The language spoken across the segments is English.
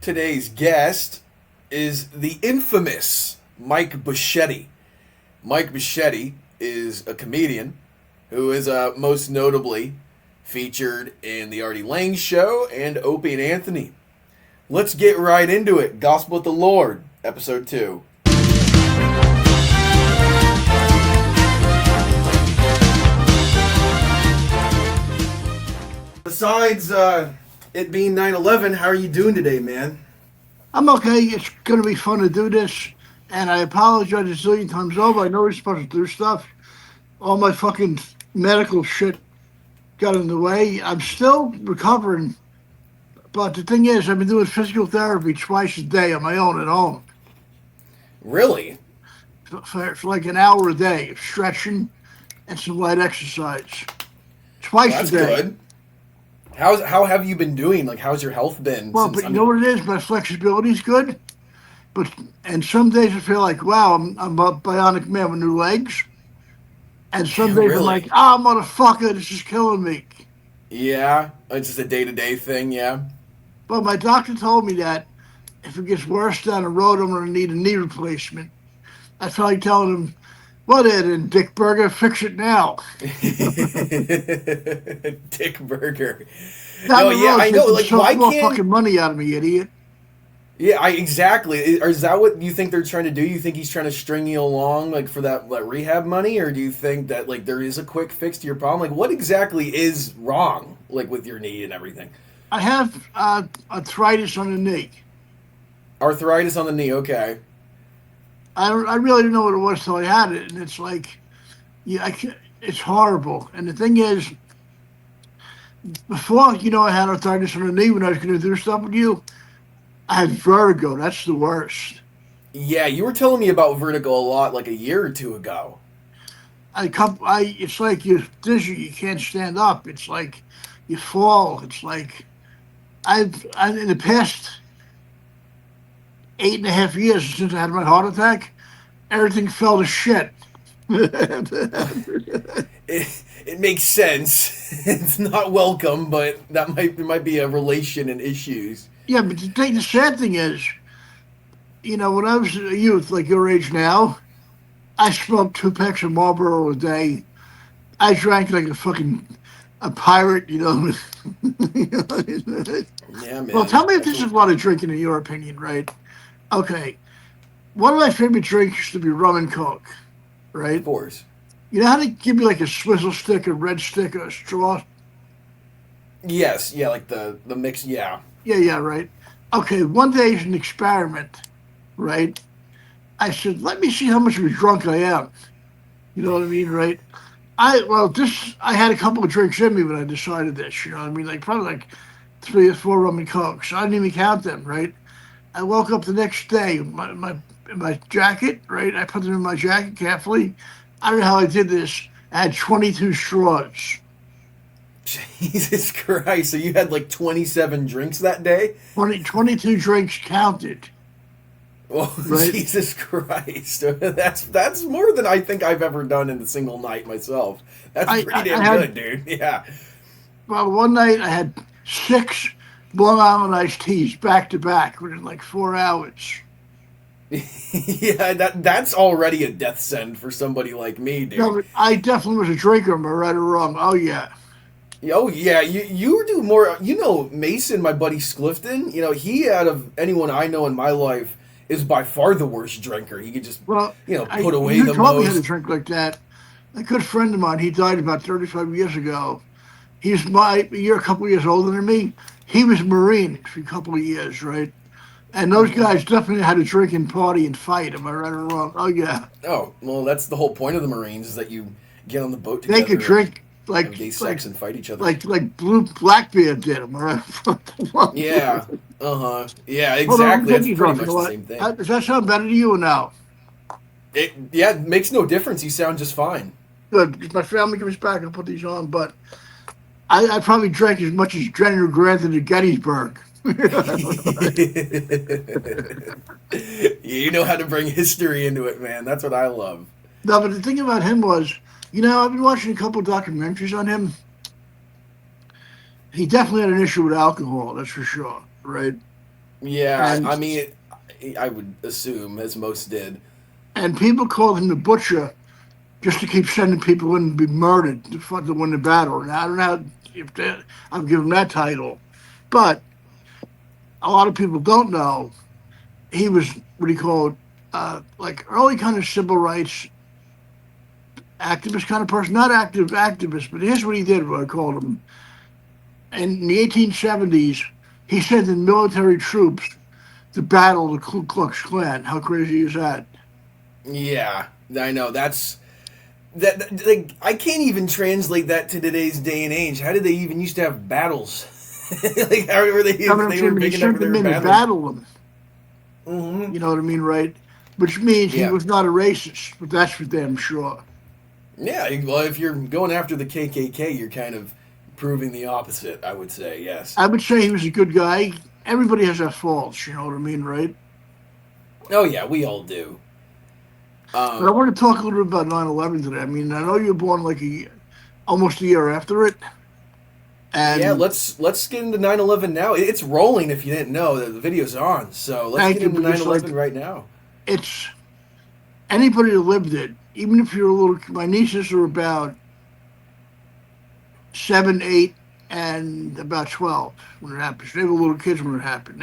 Today's guest is the infamous Mike Bocchetti. Mike Bocchetti is a comedian who is most notably featured in The Artie Lang Show and Opie and Anthony. Let's get right into it. Gospel with the Lord, Episode 2. Besides it being 9/11, how are you doing today, man? I'm okay. It's going to be fun to do this. And I apologize a zillion times over. I know we're supposed to do stuff. All my fucking medical shit got in the way. I'm still recovering. But the thing is, I've been doing physical therapy twice a day on my own at home. Really? For like an hour a day of stretching and some light exercise. Twice That's a day. good. How have you been doing? Like, how's your health been? Well, but you know what it is? My flexibility's good. And some days I feel like, wow, I'm a bionic man with new legs. And some days I'm like, motherfucker, this is killing me. Yeah, it's just a day-to-day thing, yeah. But my doctor told me that if it gets worse down the road, I'm going to need a knee replacement. I felt like telling him, what in Dick Burger, fix it now. Dick Burger. No, yeah, I know. Like, why more can't fucking money out of me, idiot? Yeah, exactly. Is that what you think they're trying to do? You think he's trying to string you along, like, for that rehab money, or do you think that, like, there is a quick fix to your problem? Like, what exactly is wrong, like, with your knee and everything? I have arthritis on the knee. Arthritis on the knee. Okay. I really didn't know what it was till I had it, and it's like, yeah, it's horrible. And the thing is, before, I had arthritis on the knee when I was going to do stuff with you, I had vertigo. That's the worst. Yeah, you were telling me about vertigo a lot, like a year or two ago. It's like you're dizzy. You can't stand up. It's like you fall. It's like I'm in the past 8.5 years since I had my heart attack, everything fell to shit. It makes sense. It's not welcome, but there might be a relation and issues. Yeah, but the sad thing is, when I was a youth, like your age now, I smoked 2 packs of Marlboro a day. I drank like a pirate, Yeah, man. Well, tell me if this is a lot of drinking in your opinion, right? Okay. One of my favorite drinks used to be rum and coke, right? Of course. You know how they give you like a swizzle stick, a red stick, a straw? Yes, yeah, like the mix, yeah. Yeah, right. Okay, one day as an experiment, right? I said, let me see how much of a drunk I am. You know what I mean, right? I had a couple of drinks in me when I decided this, you know what I mean? Like probably like 3 or 4 rum and cokes. So I didn't even count them, right? I woke up the next day, my jacket, right? I put them in my jacket carefully. I don't know how I did this. I had 22 straws. Jesus Christ. So you had like 27 drinks that day? 22 drinks counted. Oh, right? Jesus Christ. That's more than I think I've ever done in a single night myself. That's pretty damn good, dude. Yeah. Well, one night I had 6 Long Island iced teas back to back within like 4 hours. Yeah, that's already a death sentence for somebody like me, dude. No, but I definitely was a drinker, am I right or wrong? Oh, yeah. Oh, yeah, you do more. Mason, my buddy Sclifton, he, out of anyone I know in my life, is by far the worst drinker. He could just, put away the most. You taught me how to drink like that. A good friend of mine, he died about 35 years ago. He's a couple of years older than me. He was a Marine for a couple of years, right? And those guys definitely had to drink and party and fight. Am I right or wrong? Oh, yeah. Oh, well, that's the whole point of the Marines, is that you get on the boat together. They could drink like gay sex and fight each other. Like Blackbeard did. Am I right? Yeah. Uh-huh. Yeah, exactly. That's pretty much the same thing. Does that sound better to you or no? It makes no difference. You sound just fine. Good. If my family comes back, I'll put these on, but I probably drank as much as General Grant at Gettysburg. You know how to bring history into it, man. That's what I love. No, but the thing about him was, I've been watching a couple of documentaries on him. He definitely had an issue with alcohol, that's for sure, right? Yeah, and I mean, I would assume, as most did. people called him the Butcher just to keep sending people in to be murdered to win the battle. And I don't know if I've given him that title, but a lot of people don't know he was what do you call it, like early kind of civil rights activist kind of person, not active activist, but here's what he did. What I called him in the 1870s, he sent in military troops to battle the Ku Klux Klan. How crazy is that? Yeah, I know. Like, I can't even translate that to today's day and age. How did they even used to have battles? Like, how were they I if mean, I'm they were saying he big enough for sent them their in to battling? battle them. Mm-hmm. You know what I mean, right? Which means he Yeah. was not a racist, but that's for damn sure. Yeah, well, if you're going after the KKK, you're kind of proving the opposite, I would say, yes. I would say he was a good guy. Everybody has their faults, you know what I mean, right? Oh, yeah, we all do. But I Um, want to talk a little bit about 9/11 today. I mean, I know you were born like almost a year after it, yeah, and let's get into 9/11 now. It's rolling if you didn't know. The video's on. So let's thank get you into because 9/11 like right now. it's anybody that lived it, even if you're a little. My nieces are about 7, 8, and about 12 when it happened. So they were little kids when it happened.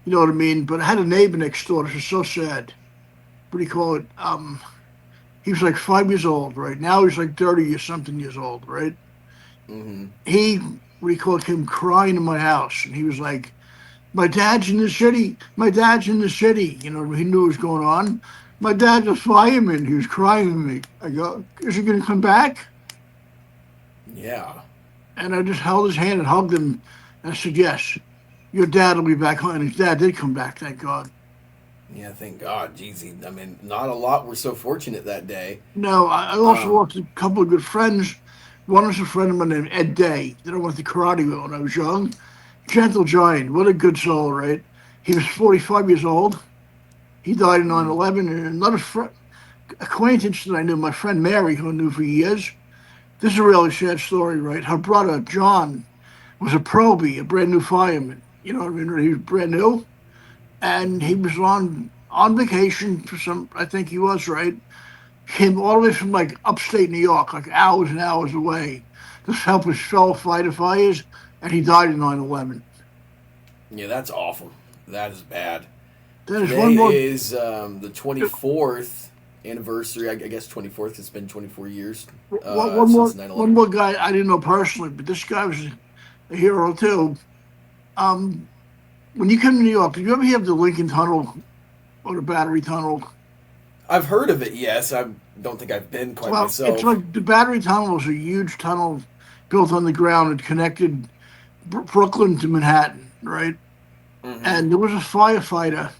You know what I mean. But I had a neighbor next door. This is so sad. What do you call it? He was like 5 years old, right? Now he's like 30 or something years old, right? Hmm. He, what do you call it, came crying in my house. And he was like, my dad's in the city. My dad's in the city. You know, he knew what was going on. My dad's a fireman. He was crying to me. I go, is he going to come back? Yeah. And I just held his hand and hugged him. And I said, yes, your dad will be back home. And his dad did come back, thank God. Yeah, thank God. Jeez, I mean, not a lot were so fortunate that day. No, I also Um, lost a couple of good friends. One was a friend of mine named Ed Day that I went to karate with when I was young. Gentle giant. What a good soul, right? He was 45 years old. He died in mm, 9/11. And another acquaintance that I knew, my friend Mary, who I knew for years. This is a really sad story, right? Her brother, John, was a probie, a brand new fireman. You know what I mean? He was brand new. And he mhm. was on vacation for some, I think he was, right? Came all the way from like upstate New York, like hours and hours away, to help his fellow fighter fires, and he died in 9/11. Yeah, that's awful. That is bad. Then there's one Today more, is the 24th anniversary. I guess 24th. It's been 24 years since 9/11. one more guy I didn't know personally, but this guy was a hero too. Um, when you come to New York, did you ever hear of the Lincoln Tunnel or the Battery Tunnel? I've heard of it, yes. I don't think I've been quite Well, it's myself. like the Battery Tunnel was a huge tunnel built on the ground. It connected Brooklyn to Manhattan, right? Hmm. And there was a firefighter,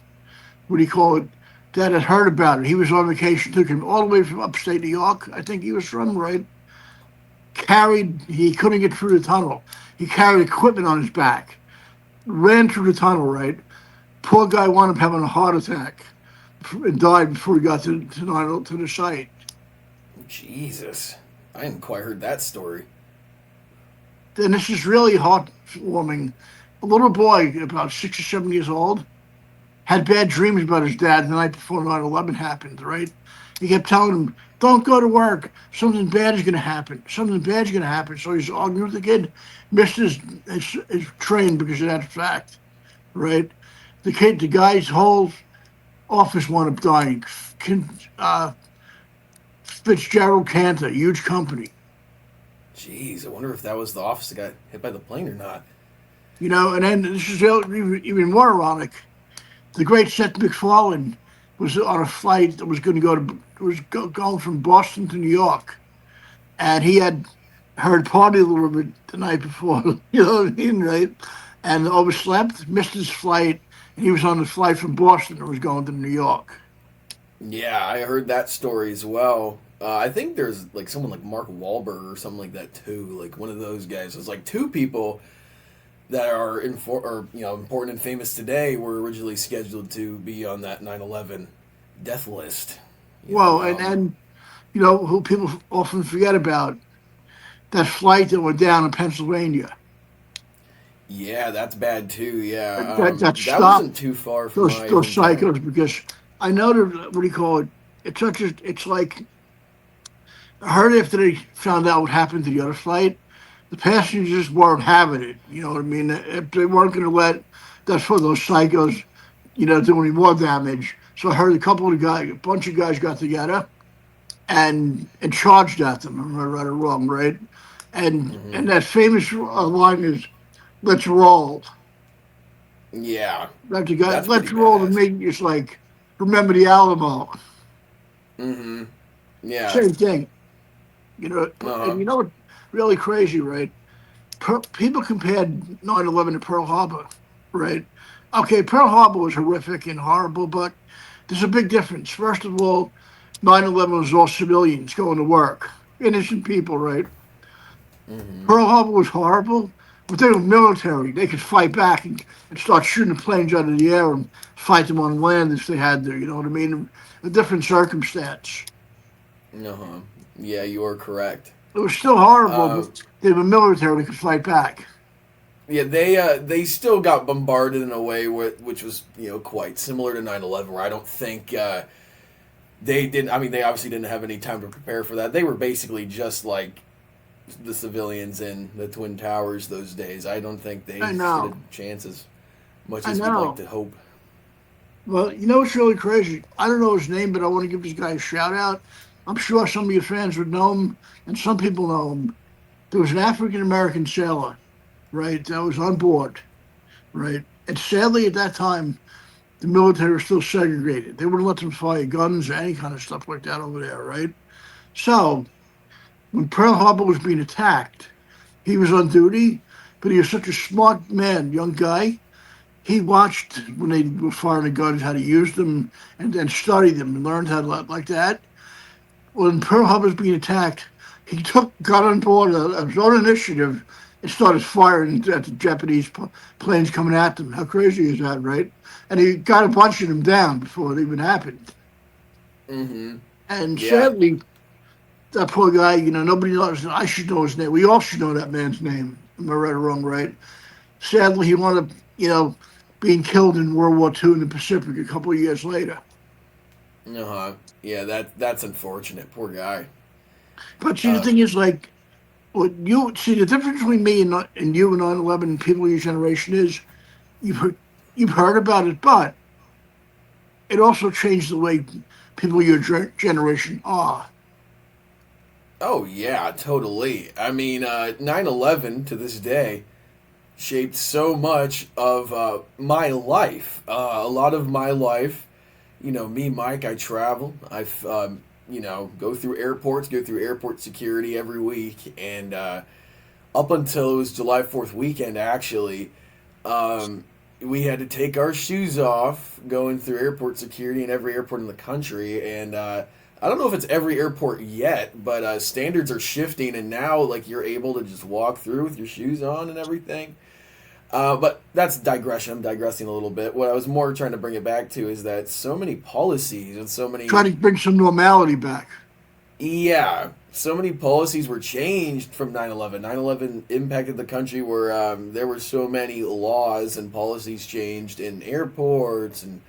what do you call it, that had heard about it. He was on vacation, took him all the way from upstate New York. I think he was from, right? He couldn't get through the tunnel. He carried equipment on his back, ran through the tunnel, right? Poor guy wound up having a heart attack and died before he got to the site. Jesus, I hadn't quite heard that story. And this is really heartwarming. A little boy, about 6 or 7 years old, had bad dreams about his dad the night before 9/11 happened, right? He kept telling him, don't go to work. Something bad is going to happen. Something bad is going to happen. So he's arguing with the kid, missed his train because of that fact, right? The guy's whole office wound up dying. Uh, Fitzgerald Cantor, huge company. Jeez, I wonder if that was the office that got hit by the plane or not. You know, and then this is even more ironic. The great Seth MacFarlane was on a flight that was going to going from Boston to New York, and he had heard party a little bit the night before. You know what I mean, right? And overslept, missed his flight, and he was on the flight from Boston that was going to New York. Yeah, I heard that story as well. I think there's like someone like Mark Wahlberg or something like that too. Like one of those guys. It's like two people that are important and famous today were originally scheduled to be on that 9/11 death list. You know, Well, and you know who people often forget about that flight that went down in Pennsylvania. Yeah, that's bad too. Yeah, That that stopped wasn't too far from those my those hometown. psychos because I know that what do you call it? It's like I heard after they found out what happened to the other flight, the passengers just weren't having it. You know what I mean? If they weren't going to let that's for those psychos, do any more damage. So I heard a bunch of guys got together and charged at them. Am I right or wrong? Right? And Hmm. that famous line is "Let's roll." Yeah, That's the guy. that's pretty Let's roll to badass. me. It's like remember the Alamo. Hmm. Yeah. Same thing. Uh-huh. And you know what? Really crazy, right? People compared 9/11 to Pearl Harbor, right? Okay, Pearl Harbor was horrific and horrible, but there's a big difference. First of all, 9/11 was all civilians going to work, innocent people, right? Hmm. Pearl Harbor was horrible, but they were military. They could fight back and start shooting planes out of the air and fight them on land if they had to. You know what I mean? A different circumstance. Uh-huh. Yeah, you are correct. It was still horrible, but Um, they were military. They could fight back. yeah, they still got bombarded in a way which was quite similar to 9/11, where I don't think they didn't. I mean, they obviously didn't have any time to prepare for that. They were basically just like the civilians in the Twin Towers those days. I don't think they I stood know. a chance as much I as we'd like know. to hope. Well, you know what's really crazy? I don't know his name, but I want to give this guy a shout out. I'm sure some of your fans would know him, and some people know him. There was an African American sailor, right, that was on board, right? And sadly, at that time, the military was still segregated. They wouldn't let them fire guns or any kind of stuff like that over there, right? So when Pearl Harbor was being attacked, he was on duty, but he was such a smart man, young guy. He watched when they were firing the guns how to use them and then studied them and learned how to like that. When Pearl Harbor was being attacked, got on board of his own initiative and started firing at the Japanese planes coming at them. How crazy is that, right? And he got a bunch of them down before it even happened. Hmm. And Yeah. sadly, that poor guy, nobody knows. I should know his name. We all should know that man's name. Am I right or wrong, right? Sadly, he wound up, being killed in World War II in the Pacific a couple of years later. Uh-huh. Yeah, that's unfortunate. Poor guy. But see, the Uh, thing is, like, what you see, the difference between me and you and 9/11 and people of your generation is you've heard, you've heard about it, but it also changed the way people of your generation are. oh yeah, totally. I mean, 9/11 to this day shaped so much of my life. A lot of my life, me, Mike, I travel. Go through airports, go through airport security every week. And up until it was July 4th weekend, actually, um, we had to take our shoes off going through airport security in every airport in the country. And I don't know if it's every airport yet, but standards are shifting. And now, like, you're able to just walk through with your shoes on and everything. But that's digression. I'm digressing a little bit. What I was more trying to bring it back to is that so many policies and so Try many, to bring some normality back. yeah, so many policies were changed from 9/11. 9/11 impacted the country where there were so many laws and policies changed in airports and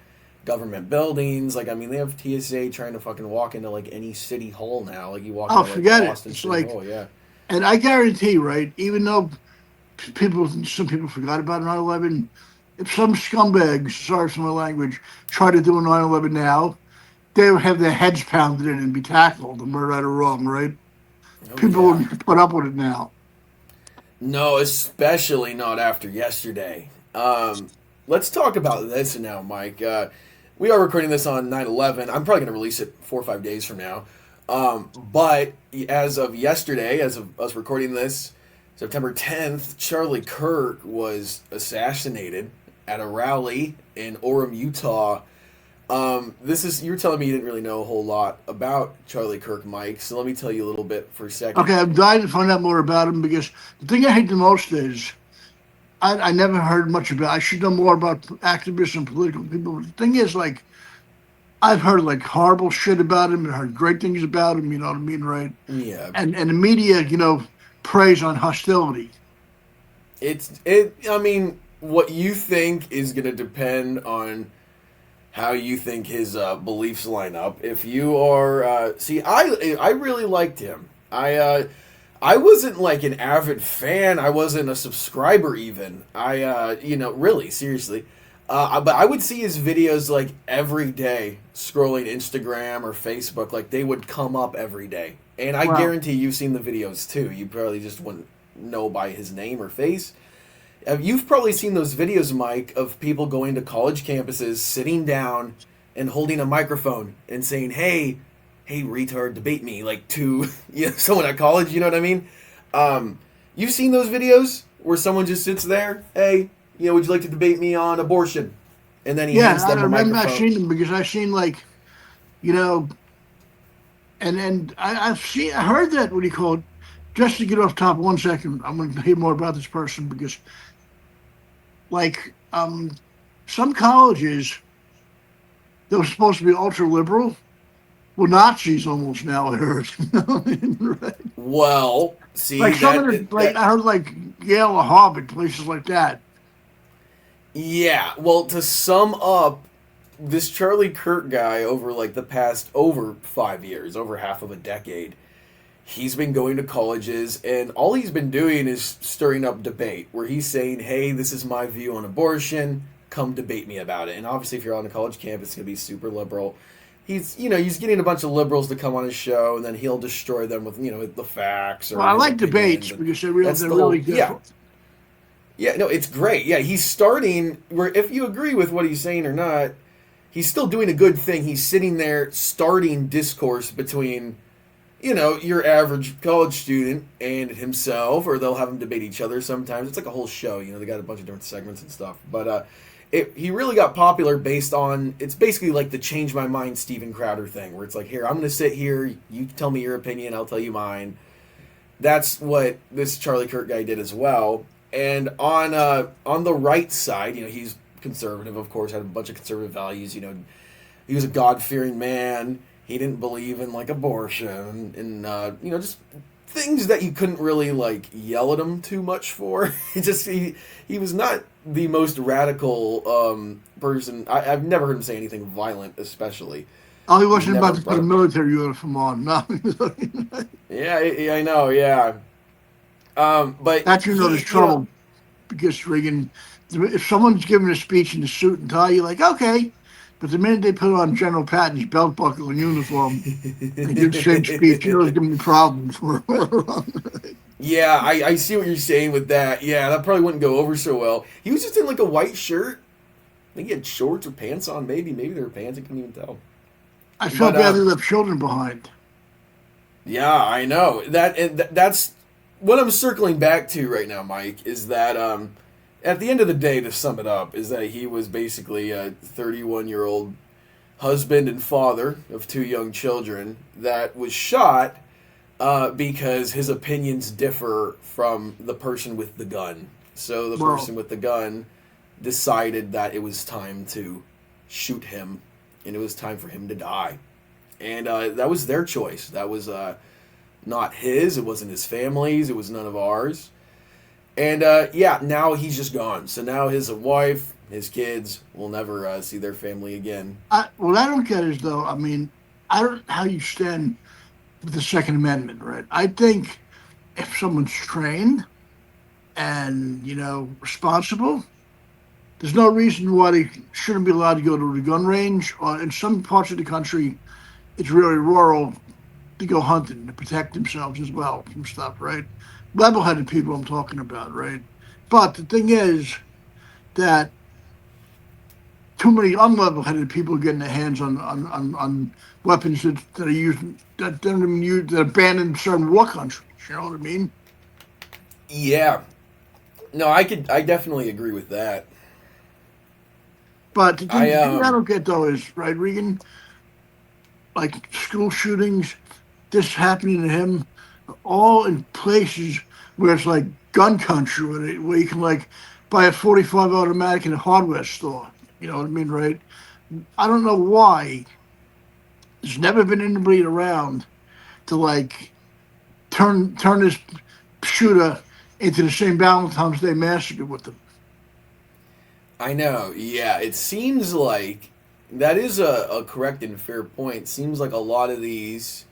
government buildings. Like, I mean, they have TSA trying to fucking walk into like any city hall now. Like, you walk Oh, into like forget it. Boston It's City like, Hall, yeah. and I guarantee, right? Even though some people forgot about 9/11, if some scumbags, sorry for my language, try to do a 9/11 now, they would have their heads pounded in and be tackled. Am I right or wrong, right? Oh, People yeah. wouldn't put up with it now. No, especially not after yesterday. Let's talk about this now, Mike. We are recording this on 9/11. I'm probably going to release it 4 or 5 days from now. But as of yesterday, as of us recording this, September 10th, Charlie Kirk was assassinated at a rally in Orem, Utah. You're telling me you didn't really know a whole lot about Charlie Kirk, Mike. So let me tell you a little bit for a second. Okay, I'm dying to find out more about him because the thing I hate the most is I never heard much about. I should know more about activists and political people. But the thing is, like, I've heard like horrible shit about him and heard great things about him. You know what I mean, right? Yeah. And the media, prays on hostility. I mean, what you think is going to depend on how you think his beliefs line up. If you are, I really liked him. I wasn't like an avid fan. I wasn't a subscriber even. Really, seriously. But I would see his videos like every day, scrolling Instagram or Facebook. Like they would come up every day, and I Wow. guarantee you've seen the videos too. You probably just wouldn't know by his name or face. You've probably seen those videos, Mike, of people going to college campuses, sitting down, and holding a microphone and saying, hey, retard, debate me," like to someone at college. You know what I mean? You've seen those videos where someone just sits there, "Hey, would you like to debate me on abortion?" And then he Yeah, hands I them a remember I've microphone. seen them because I've seen like, you know, I heard that what do you call it? Just to get off top 1 second, I'm going to hear more about this person because like some colleges that were supposed to be ultra liberal were Nazis almost now. I heard, right? Well, Like see some of the like that I heard like Yale or Harvard places like that. yeah. Well, to sum up, this Charlie Kirk guy over like the past over 5 years, over half of a decade, he's been going to colleges and all he's been doing is stirring up debate where he's saying, "Hey, this is my view on abortion, come debate me about it." And obviously if you're on a college campus it's going to be super liberal. He's getting a bunch of liberals to come on his show and then he'll destroy them with the facts Well, or I his like opinions. debates And because that's they're the really whole, good. yeah. Yeah, no, it's great. Yeah, he's starting where if you agree with what he's saying or not, he's still doing a good thing. He's sitting there starting discourse between your average college student and himself, or they'll have them debate each other sometimes. It's like a whole show, they got a bunch of different segments and stuff. But he really got popular based on, it's basically like the change my mind Steven Crowder thing, where it's like, here, I'm going to sit here, you tell me your opinion, I'll tell you mine. That's what this Charlie Kirk guy did as well. And on the right side, he's conservative, of course, had a bunch of conservative values. He was a God fearing man. He didn't believe in like abortion and just things that you couldn't really like yell at him too much for. He was not the most radical person. I've never heard him say anything violent, especially. Oh, he He's wasn't never about to put brought a up. military uniform on. No, Yeah, I know. Yeah, but that's there's he, trouble because Reagan. If someone's giving a speech in a suit and tie, you're like, okay. But the minute they put on General Patton's belt buckle and uniform and give the same speech, there's going to be problems. Yeah, I see what you're saying with that. Yeah, that probably wouldn't go over so well. He was just in like a white shirt. I think he had shorts or pants on. Maybe they were pants. I couldn't even tell. I felt But bad they left children behind. yeah, I know that, and that's what I'm circling back to right now, Mike. Is that at the end of the day, to sum it up, is that he was basically a 31-year-old husband and father of two young children that was shot because his opinions differ from the person with the gun. So the Well, person with the gun decided that it was time to shoot him, and it was time for him to die. And that was their choice. That was not his. It wasn't his family's. It was none of ours. And yeah, now he's just gone. So now his wife, his kids will never see their family again. what I don't get is though. I mean, I don't know how you stand with the Second Amendment, right? I think if someone's trained and responsible, there's no reason why they shouldn't be allowed to go to the gun range. Or in some parts of the country, it's really rural to go hunting to protect themselves as well from stuff, right? Level-headed people I'm talking about, right? But the thing is that too many unlevel-headed people getting their hands on weapons that are used that don't even use that are banned in certain war countries. You know what I mean? Yeah. No, I definitely agree with that. But I the thing I don't get though is right, Regan, like school shootings, this happening to him, all in places where it's like gun country, where you can like buy a 45 automatic in a hardware store. You know what I mean, right? I don't know why there's never been anybody around to like turn this shooter into the same Valentine's Day massacre with them. I know. Yeah, it seems like that is a correct and fair point. Seems like a lot of these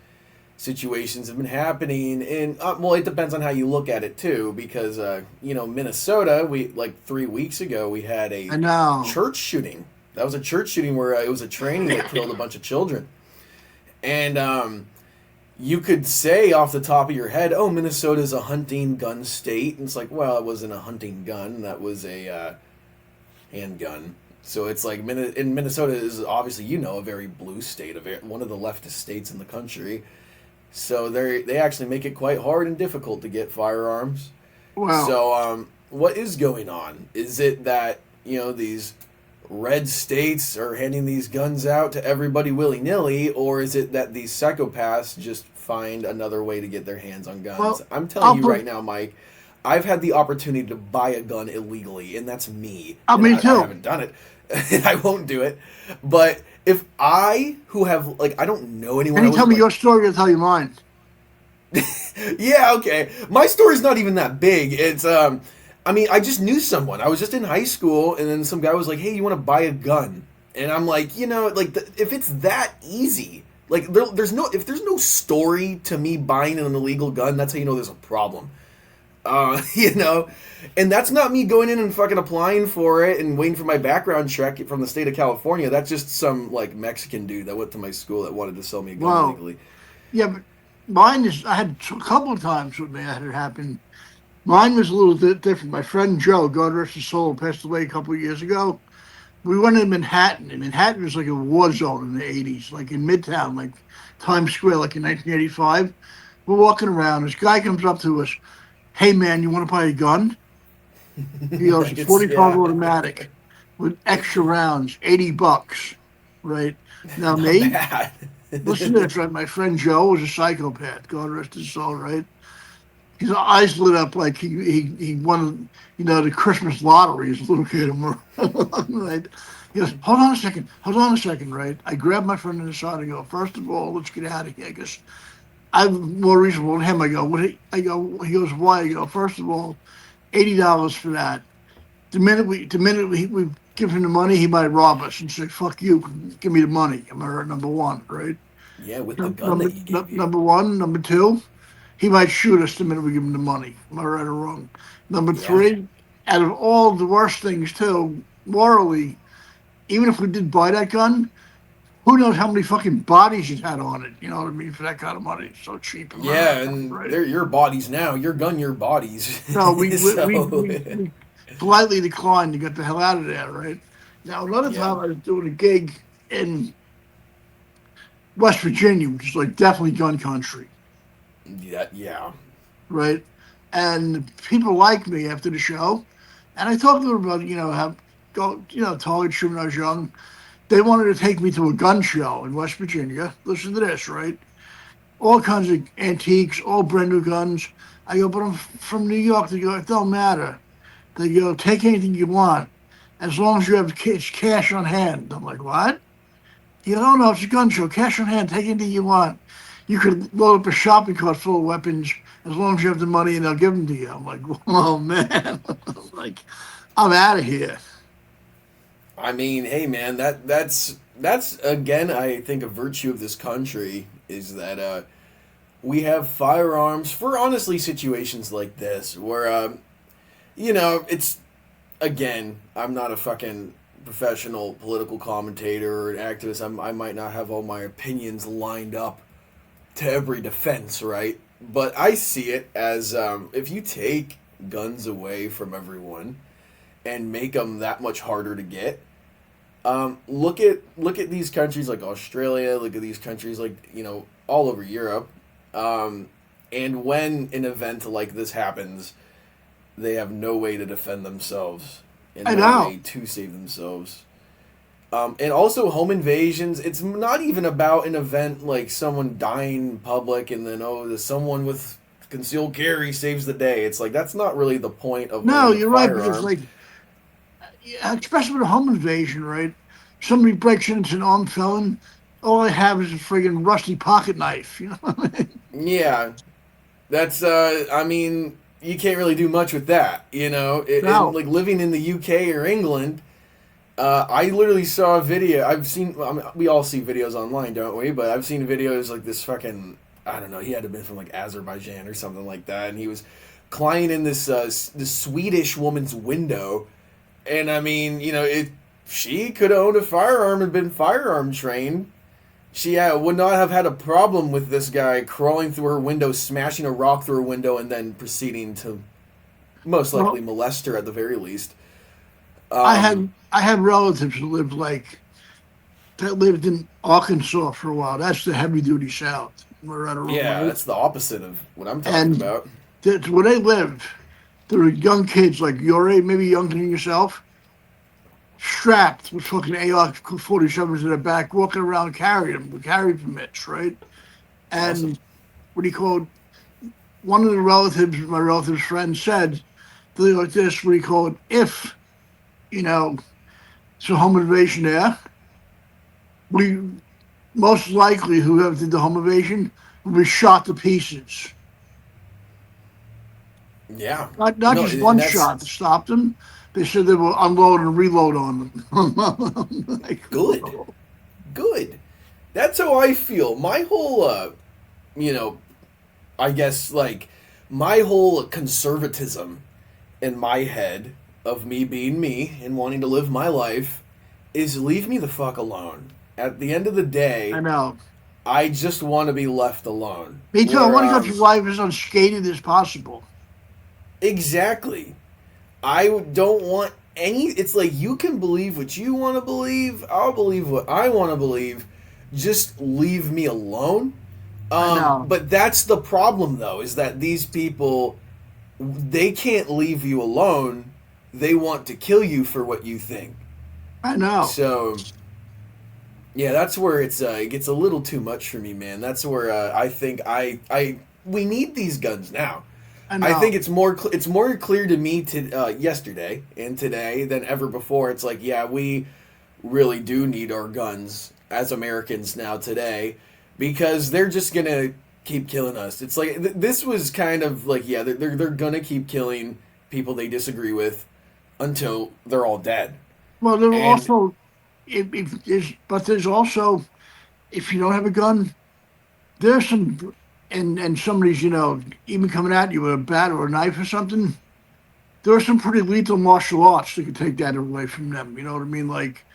situations have been happening in well, it depends on how you look at it too, because Minnesota, we like 3 weeks ago we had I a know. church shooting. That was a church shooting where it was a training that killed a bunch of children, and you could say off the top of your head, "Oh, Minnesota's a hunting gun state," and it's like, well, it wasn't a hunting gun. That was a handgun. So it's like in Minnesota is obviously a very blue state, one of the leftist states in the country. So they actually make it quite hard and difficult to get firearms. Well, So what is going on? Is it that these red states are handing these guns out to everybody willy nilly, or is it that these psychopaths just find another way to get their hands on guns? well, I'm I'll telling you right put. now, Mike. I've had the opportunity to buy a gun illegally, and that's me. And Me I too. haven't done it, and I won't do it. But if I, who have like, I don't know anyone. And I you tell was me like, your story, I'll tell you mine. yeah, okay. My story's not even that big. It's I mean, I just knew someone. I was just in high school, and then some guy was like, "Hey, you want to buy a gun?" And I'm like, like if it's that easy, like there's no story to me buying an illegal gun. That's how you know there's a problem. You know, and that's not me going in and fucking applying for it and waiting for my background check from the state of California. That's just some like Mexican dude that went to my school that wanted to sell me a gun Well, illegally. yeah, but mine is. I had a couple of times with me. I had it happen. Mine was a little bit different. My friend Joe, God rest his soul, passed away a couple of years ago. We went in Manhattan, and Manhattan was like a war zone in the '80s, like in Midtown, like Times Square, like in 1985. We're walking around. This guy comes up to us. Hey, man, you want to buy a gun? He goes, a It's 45 yeah, automatic with extra rounds, $80. Right now, not me. bad. Listen to this, right? My friend Joe was a psychopath. God rest his soul, right? His eyes lit up like he won, the Christmas lottery as a little kid. Right? He goes, hold on a second, right? I grabbed my friend in the side and go, first of all, let's get out of here. Because I'm more reasonable than him. I go, what? I go, he goes, why? I go, first of all, $80 for that. The minute we give him the money, he might rob us and say, fuck you, give me the money. I'm number one, right? Yeah, with the Num- gun that Number he gave you. number one, number two, he might shoot us the minute we give him the money. Am I right or wrong? Number Yeah. three, out of all the worst things too, morally, even if we did buy that gun, who knows how many fucking bodies he's had on it? You know what I mean? For that kind of money, it's so cheap. Am I Yeah, right? and Right? they're your bodies now. Your gun, your bodies. No, we we, we, So, we we politely declined to get the hell out of there. Right? Now, another yeah. time I was doing a gig in West Virginia, which is like definitely gun country, Yeah, yeah. right? And people liked me after the show, and I talked to them about how go target shooting when I was young. They wanted to take me to a gun show in West Virginia. Listen to this, right? All kinds of antiques, all brand new guns. I go, but I'm from New York. They go, it don't matter. They go, take anything you want as long as you have cash on hand. I'm like, what? You don't know, it's a gun show. Cash on hand, take anything you want. You could load up a shopping cart full of weapons as long as you have the money and they'll give them to you. I'm like, oh man. I'm like, I'm out of here. I mean, hey, man, that's again, I think a virtue of this country is that we have firearms for honestly situations like this where it's again, I'm not a fucking professional political commentator or an activist. I might not have all my opinions lined up to every defense, right? But I see it as if you take guns away from everyone and make them that much harder to get. Look at these countries like Australia. Look at these countries like all over Europe. And when an event like this happens, they have no way to defend themselves and I no know. way to save themselves. And also home invasions. It's not even about an event like someone dying in public and then someone with concealed carry saves the day. It's like that's not really the point of No, owning a you're right, because firearm. like, yeah, especially with a home invasion, right? Somebody breaks in, it's an armed felon. All I have is a friggin' rusty pocket knife. You know what I mean? Yeah, that's I mean you can't really do much with that, you know. And No. like living in the UK or England, I literally saw a video. We all see videos online, don't we? But I've seen videos like this fucking, I don't know, he had to have been from like Azerbaijan or something like that, and he was climbing in this Swedish woman's window, and I mean, you know, she could have owned a firearm and been firearm trained. She would not have had a problem with this guy crawling through her window, smashing a rock through her window, and then proceeding to most Well, likely molest her at the very least. I Um, had I had relatives who lived in Arkansas for a while. That's the heavy duty South. We're at a yeah, right? that's the opposite of what I'm talking And about. where they lived, there were young kids like your age, maybe younger than yourself, strapped with fucking AR-47s in their back, walking around carrying them with carry permits, right? Awesome. And what do you call it? One of the relatives, my relative's friend, said something like this: what do you call it? If you know, it's a home invasion there, we most likely whoever did the home invasion will be shot to pieces. Yeah. Not No, just and one that's shot to stop them. They said they will unload and reload on them. Like, good. Good. That's how I feel. My whole, you know, I guess like my whole conservatism in my head of me being me and wanting to live my life is leave me the fuck alone. At the end of the I day, know. I just want to be left alone. Me too. I Where want to go through life as unscathed as possible. exactly, I don't want any. It's like you can believe what you want to believe. I'll believe what I want to believe. Just leave me alone. I know. But that's the problem, though, is that these people, they can't leave you alone. They want to kill you for what you think. I know. So, yeah, that's where it gets a little too much for me, man. That's where I think we need these guns now. I I think know. it's more clear to me to yesterday and today than ever before. It's like, yeah, we really do need our guns as Americans now today because they're just gonna keep killing us. It's like this was kind of like, yeah, they're gonna keep killing people they disagree with until they're all dead. Well, there will And also, but there's also, if you don't have a gun, there's some, and somebody's, even coming at you with a bat or a knife or something. There are some pretty lethal martial arts that could take that away from them. You know what I mean? Like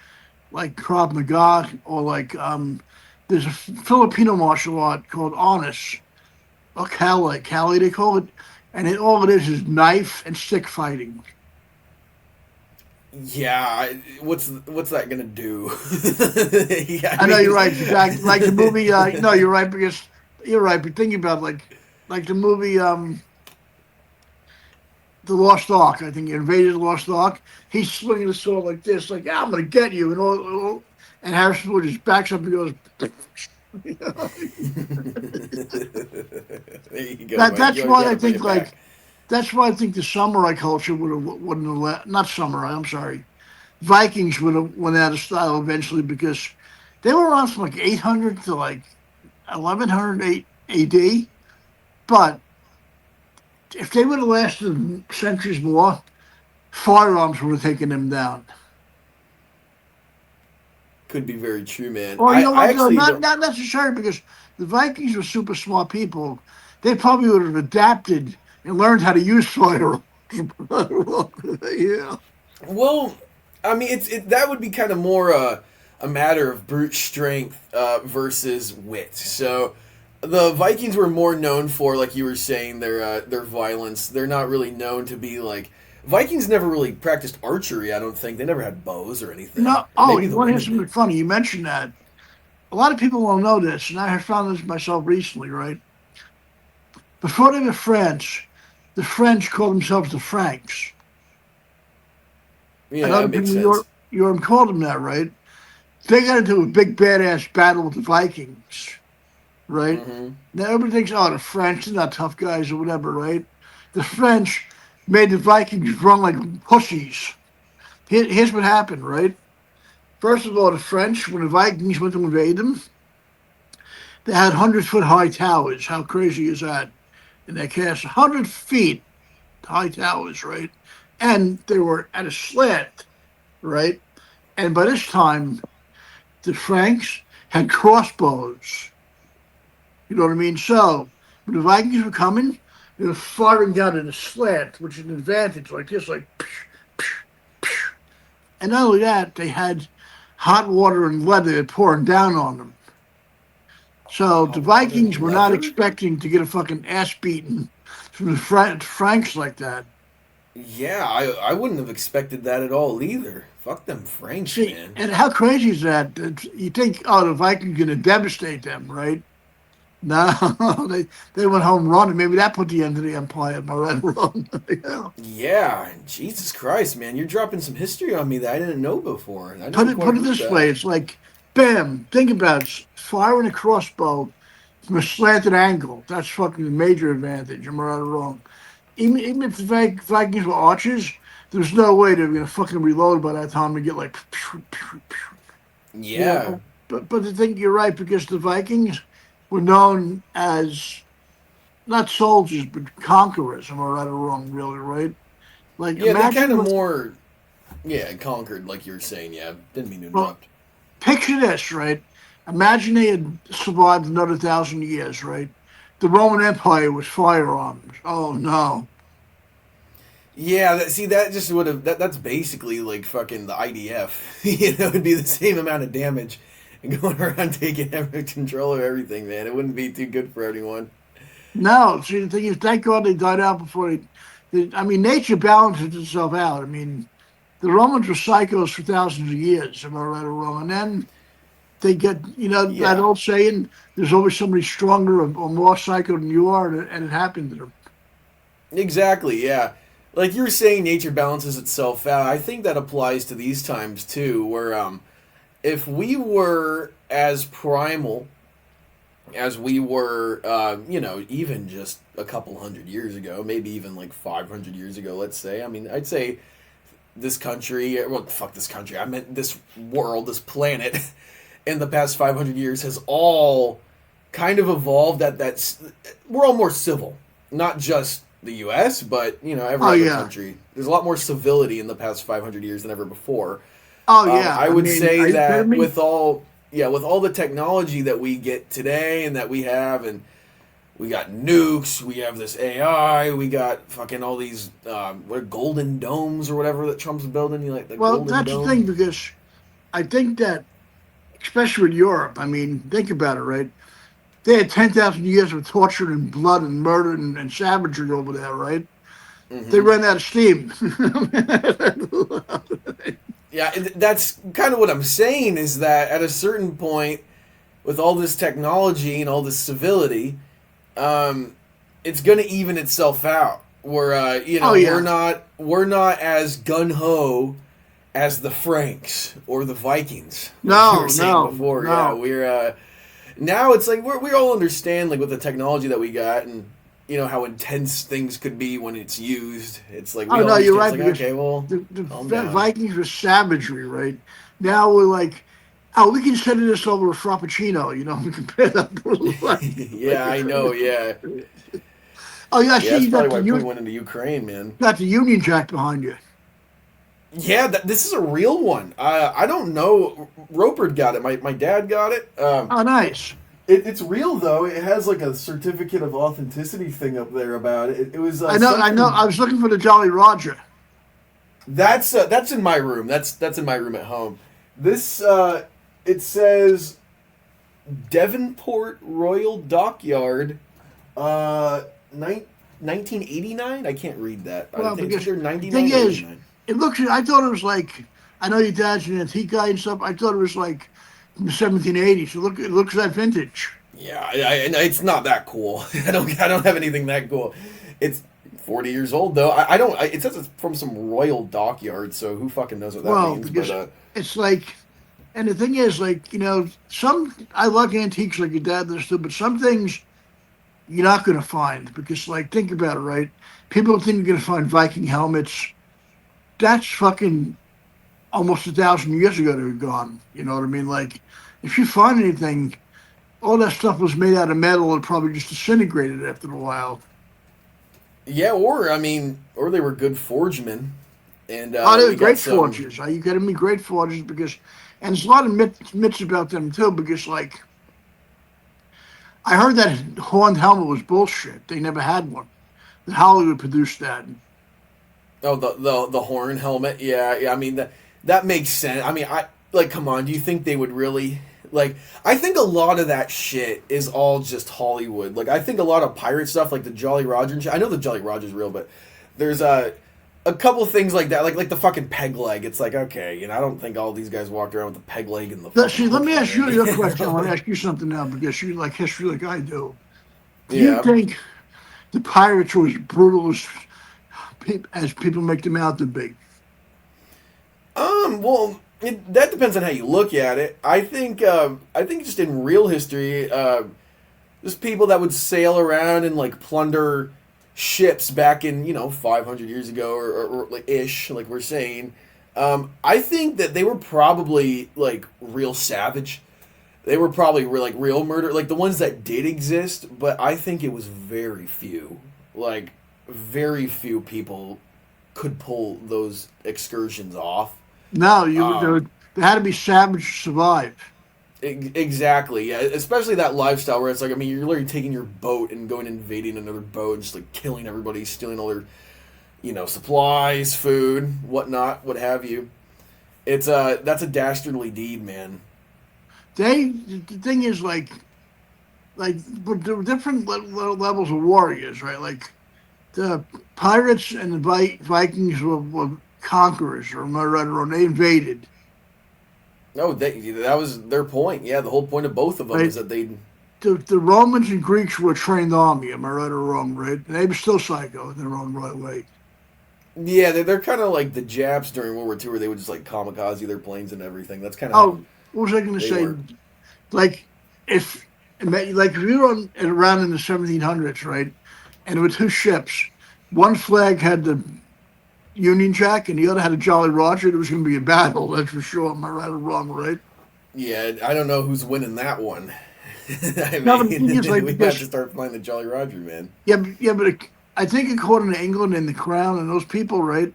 Krav Maga or there's a Filipino martial art called Honest or Kali they call it, and all it is knife and stick fighting. yeah, what's that gonna do? Yeah, I I know mean, you're right. Like the movie. No, you're right because you're right. But think about like the movie, The Lost Ark. I think he invaded the Lost Ark. He's swinging the sword like this, like yeah, I'm gonna get you, and all and Harrison Ford just backs up and goes. You know? there you go, that Mike. that's You always why got I to bring think it back. that's why I think the samurai culture wouldn't have not samurai. I'm sorry, Vikings would have went out of style eventually because they were around from like 800 to like 1100 AD. But if they would have lasted centuries more, firearms would have taken them down. Could be very true, man. Or you know I what? No, actually not don't. not necessarily because the Vikings were super smart people. They probably would have adapted and learned how to use firearms. Yeah, Well, I mean, that would be kind of more a matter of brute strength versus wit. So the Vikings were more known for, like you were saying, their violence. They're not really known to be like Vikings. Never really practiced archery. I don't think they never had bows or anything. no. Or Oh, maybe you the want to hear women something did. funny? You mentioned that. A lot of people don't know this, and I have found this myself recently. Right before they were French, the French called themselves the Franks. Yeah, And that other people makes in sense. Europe called them that, right? They got into a big badass battle with the Vikings, right? Hmm. Now everybody thinks, oh, the French, they're not tough guys or whatever, right? The French made the Vikings run like pussies. Here's what happened, right? First of all, the French, when the Vikings went to invade them, they had 100-foot high towers. How crazy is that? In their castle, 100 feet. high towers, right? And they were at a slant, right? And by this time, the Franks had crossbows. You know what I mean? So when the Vikings were coming, they were firing down in a slant, which is an advantage, like this, like. And not only that, they had hot water and leather pouring down on them. So the Hot water Vikings and were not leather? expecting to get a fucking ass beaten from the Franks like that. Yeah, I wouldn't have expected that at all either. Fuck them Franks, See, man. and how crazy is that? You think, oh, the Vikings are going to devastate them, right? No, they went home running. Maybe that put the end to the empire. Am I right or wrong? Yeah. Yeah, Jesus Christ, man, you're dropping some history on me that I didn't know before. I Put never it quite put it heard this that. way: it's like, bam. Think about it. Firing a crossbow from a slanted angle. That's fucking a major advantage. Am I right or wrong? Even if the Vikings were archers, there's no way they were gonna fucking reload by that time and get like, you Yeah, know. But the thing, you're right, because the Vikings were known as not soldiers but conquerors. Am I right or wrong? Really, right? Like yeah, they kind imagine of what. more, yeah, conquered, like you were saying. Yeah, didn't mean to Well, interrupt. picture this, right? Imagine they had survived another 1,000 years, right? The Roman Empire was firearms. Oh no. Yeah, see, that just would have that's basically like fucking the IDF. You know, it'd be the same amount of damage and going around taking control of everything, man. It wouldn't be too good for anyone. No, see, the thing is, thank God they died out before I mean, nature balances itself out. I mean, the Romans were psychos for thousands of years, am I right or wrong? And then they get, that Yeah, old saying, there's always somebody stronger or more psycho than you are, and it happened to them. exactly. Yeah, like you're saying, nature balances itself out. I think that applies to these times too, where if we were as primal as we were, even just a couple hundred years ago, maybe even like 500 years ago, let's say. I mean, I'd say this country, well, fuck this country, I meant this world, this planet, in the past 500 years has all kind of evolved at that. We're all more civil, not just the U.S., but, every Oh other yeah, country. There's a lot more civility in the past 500 years than ever before. oh yeah. I I would mean, say are you kidding that me? with all the technology that we get today and that we have, and we got nukes, we have this AI, we got fucking all these what golden domes or whatever that Trump's building. You like the Well, golden that's the thing, dome? because I think that, especially with Europe, I mean, think about it, right? They had 10,000 years of torture and blood and murder and savagery over there, right? They Hmm. ran out of steam. Yeah, and that's kind of what I'm saying is that at a certain point, with all this technology and all this civility, um, it's going to even itself out. Where Oh we're yeah, not as gun ho as the Franks or the Vikings, like you were no, saying no, before. Yeah, no. we're now it's like we all understand, like with the technology that we got, and how intense things could be when it's used. It's like Oh we all no, you're understand. It's right, like, because okay, well, the calm down. Vikings were savagery, right? Now we're like, oh, we can send this over a frappuccino, we compare that. Yeah, I know. Yeah, Oh yeah, I yeah. see That's you probably got why Putin went into Ukraine, man. the Union Jack behind you. Yeah, this is a real one. I don't know. Roper got it. My dad got it. Oh nice. It's real though. It has like a certificate of authenticity thing up there about it. It was I know, sent I know. I from. was looking for the Jolly Roger. That's in my room. That's in my room at home. This it says Devonport Royal Dockyard, uh, 1989. I can't read that. I Well, think it's because either the thing 99 or is, 89. it looks. I thought it was like. I know your dad's an antique guy and stuff. I thought it was like from the 1780s. So it looks that vintage. Yeah, it's not that cool. I don't have anything that cool. It's 40 years old though. I don't. It says it's from some royal dockyard, so who fucking knows what that Well, means? But because it's like, and the thing is, like, some I like antiques like your dad does too, but some things you're not going to find because, like, think about it, right? People think you're going to find Viking helmets. That's fucking almost 1,000 years ago they were gone. You know what I mean? Like, if you find anything, all that stuff was made out of metal and probably just disintegrated after a while. Yeah, or I mean, or they were good forgemen, and Oh, they're we got great some. forgers. Are you kidding me? Great forgers because, and there's a lot of myths about them too. Because like I heard that horned helmet was bullshit. They never had one. That Hollywood produced that. Oh, the horn helmet. Yeah, yeah. I mean that makes sense. I mean, I like. Come on, do you think they would really like? I think a lot of that shit is all just Hollywood. Like, I think a lot of pirate stuff, like the Jolly Roger and shit. I know the Jolly Roger's real, but there's a couple things like that, like the fucking peg leg. It's like, okay, I don't think all these guys walked around with the peg leg and the fucking See, let hook me on ask you your question. I want it. to ask you something now because you like history like I do. Do you Yeah. think the pirates were as brutal as people make them out to be? Well, that depends on how you look at it. I think just in real history, just people that would sail around and like plunder ships back in 500 years ago or like ish, like we're saying. I think that they were probably like real savage. They were probably like real murder, like the ones that did exist. But I think it was very few, like very few people could pull those excursions off. No, Um, they had to be savage to survive. exactly, yeah. Especially that lifestyle where it's like, I mean, you're literally taking your boat and going and invading another boat and just like killing everybody, stealing all their, supplies, food, whatnot, what have you. It's that's a dastardly deed, man. The thing is like but there were different levels of warriors, right? Like the pirates and the Vikings were conquerors, or am I right? Or they invaded, No, that was their point. Yeah, the whole point of both of them right? is that they. The Romans and Greeks were a trained army. Am I right or wrong? Right? And they were still psycho in their own right way. Yeah, they're kind of like the Japs during World War II, where they would just like kamikaze their planes and everything. That's kind of how Oh, what was I going to they say? were. Like if if you were around in the 1700s, right? And there were two ships. One flag had the Union Jack, and the other had a Jolly Roger. There was going to be a battle. That's for sure. Am I right or wrong? Right? Yeah, I don't know who's winning that one. I No, but the mean, thing is, like, we have because to start flying the Jolly Roger, man. yeah, but I think according to England and the Crown and those people, right?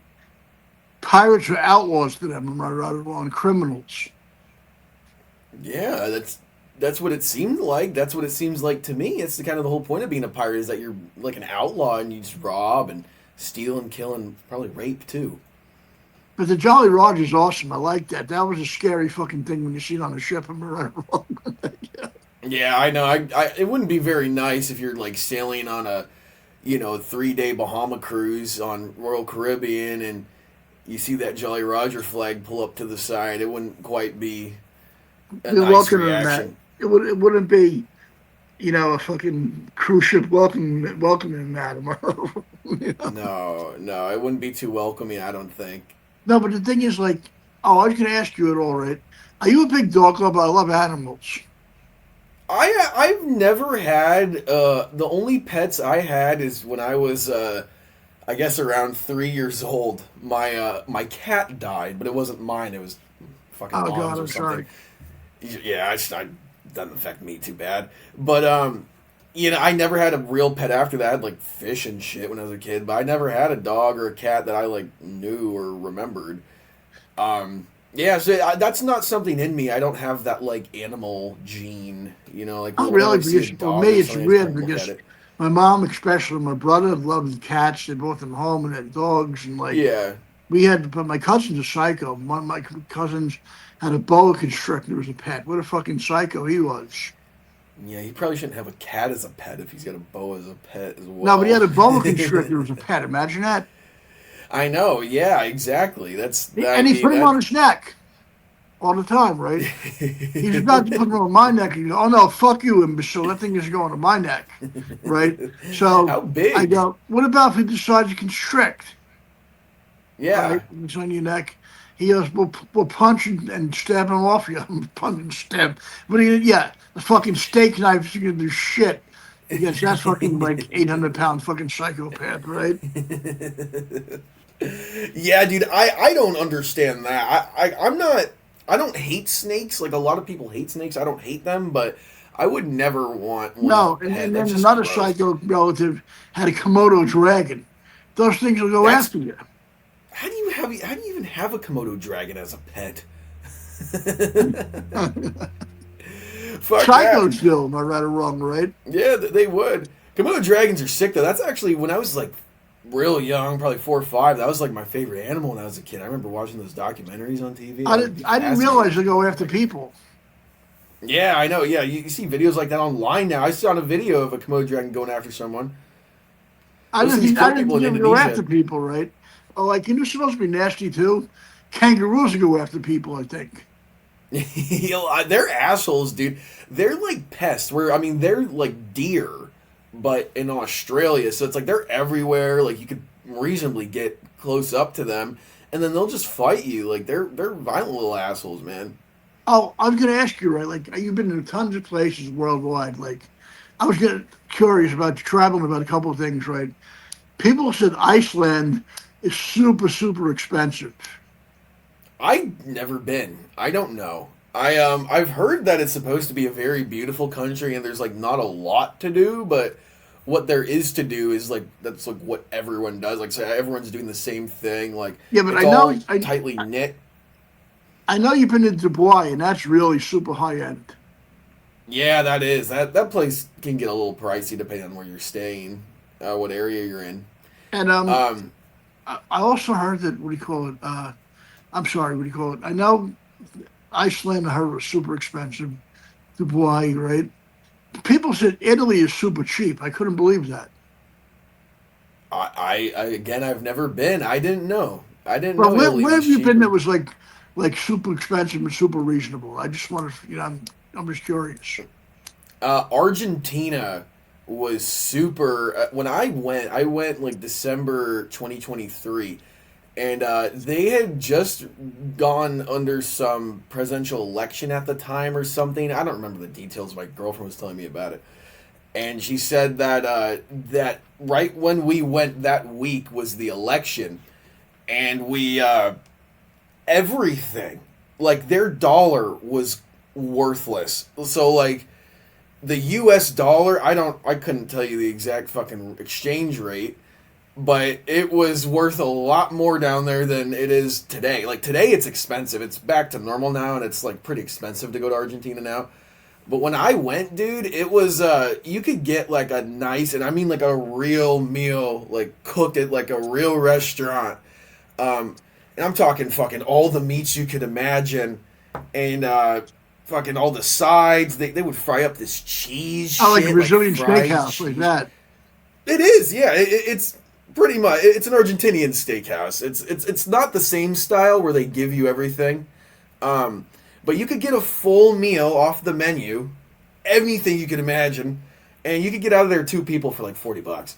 Pirates are outlaws to them. Am I right or wrong? Criminals. Yeah, that's what it seemed like. That's what it seems like to me. It's the kind of the whole point of being a pirate is that you're like an outlaw and you just rob and steal and kill and probably rape too. But the Jolly Roger's awesome. I like that. That was a scary fucking thing when you see it on a ship. Am I right or wrong? Yeah, I know. It wouldn't be very nice if you're like sailing on a 3-day Bahama cruise on Royal Caribbean and you see that Jolly Roger flag pull up to the side. It wouldn't quite be a You're nice welcoming that. reaction. It wouldn't be a fucking cruise ship welcoming that. No, no, it wouldn't be too welcoming, I don't think. No, but the thing is, like, oh, I was going to ask you it all right. Are you a big dog lover? I love animals. I've never had the only pets I had is when I was I guess around 3 years old. My cat died, but it wasn't mine. It was fucking Oh mom's God, or I'm something. sorry. Yeah, I doesn't affect me too bad. But I never had a real pet after that. I had like fish and shit when I was a kid, but I never had a dog or a cat that I like knew or remembered. Yeah, so that's not something in me. I don't have that like animal gene. Like Oh, whenever really? I see a Because for dog me, or it's something, I just weird kind of look at because it. my mom, especially my brother, loved cats. They both them home and had dogs, and like Yeah, but my cousin's a psycho. One of my cousins had a boa constrictor as a pet. What a fucking psycho he was. yeah. He probably shouldn't have a cat as a pet if he's got a boa as a pet as No, but he well. had a boa constrictor as a pet. Imagine that. I know. Yeah, exactly. That's. I And he mean put him that. on his neck all the time, right? He's about to put him on my neck. And go, oh no, fuck you, imbecile! That thing is going on my neck, right? So How I big? go, what about if he decides to constrict, right? Yeah. It's on your neck. He goes, we'll punch and stab him off you. Punch and stab. But yeah, the fucking steak knife is gonna do shit against that fucking like 800-pound fucking psychopath, right? Yeah, dude, I don't understand that. I'm not. I don't hate snakes. Like a lot of people hate snakes. I don't hate them, but I would never want one as a No, pet. and That's then just another gross. psycho relative had a Komodo dragon. Those things will go That's after you. how do you even have a Komodo dragon as a pet? Fuck that. Psychos do, am I right or wrong, right? Yeah, they would. Komodo dragons are sick though. That's actually when I was like real young, probably 4 or 5. That was like my favorite animal when I was a kid. I remember watching those documentaries on TV. I would be I didn't fascinated. realize they go after people. Yeah, I know. Yeah, you see videos like that online now. I saw a video of a Komodo dragon going after someone. Those things I kill didn't people in think they go after Indonesia. people, right? Oh, like, you're supposed to be nasty too. Kangaroos go after people, I think. They're assholes, dude. They're like pests. Where I mean, they're like deer, but in Australia. So it's like they're everywhere. Like you could reasonably get close up to them, and then they'll just fight you. Like they're violent little assholes, man. Oh, I was going to ask you, right? Like, you've been to tons of places worldwide. Like, I was getting curious about traveling about a couple of things, right? People said Iceland is super, super expensive. I've never been. I don't know. I've heard that it's supposed to be a very beautiful country and there's like not a lot to do, but what there is to do is like that's like what everyone does. Like so everyone's doing the same thing. Like Yeah, but it's all tightly knit. I know you've been to Dubai, and that's really super high end. Yeah, that is that place can get a little pricey depending on where you're staying, what area you're in. And Um, I also heard that, what do you call it? I'm sorry, what do you call it? I know Iceland, I heard was super expensive. Dubai, right? People said Italy is super cheap. I couldn't believe that. I again I've never been. I didn't know. I didn't But know Italy where have was you been cheaper. that was like super expensive and super reasonable? I just want to, I'm just curious. Argentina was super. When I went like December 2023, and they had just gone under some presidential election at the time or something. I don't remember the details. My girlfriend was telling me about it, and she said that that right when we went that week was the election, and we everything like their dollar was worthless. So like the US dollar, I couldn't tell you the exact fucking exchange rate, but it was worth a lot more down there than it is today. Like today it's expensive. It's back to normal now and it's like pretty expensive to go to Argentina now. But when I went, dude, it was you could get like a nice and I mean like a real meal, like cooked at like a real restaurant. And I'm talking fucking all the meats you could imagine and fucking all the sides. They would fry up this cheese I like a shit, like Brazilian fried steakhouse like cheese. that. It is, yeah. It's pretty much it's an Argentinian steakhouse. It's not the same style where they give you everything, but you could get a full meal off the menu, anything you could imagine, and you could get out of there 2 people for like $40.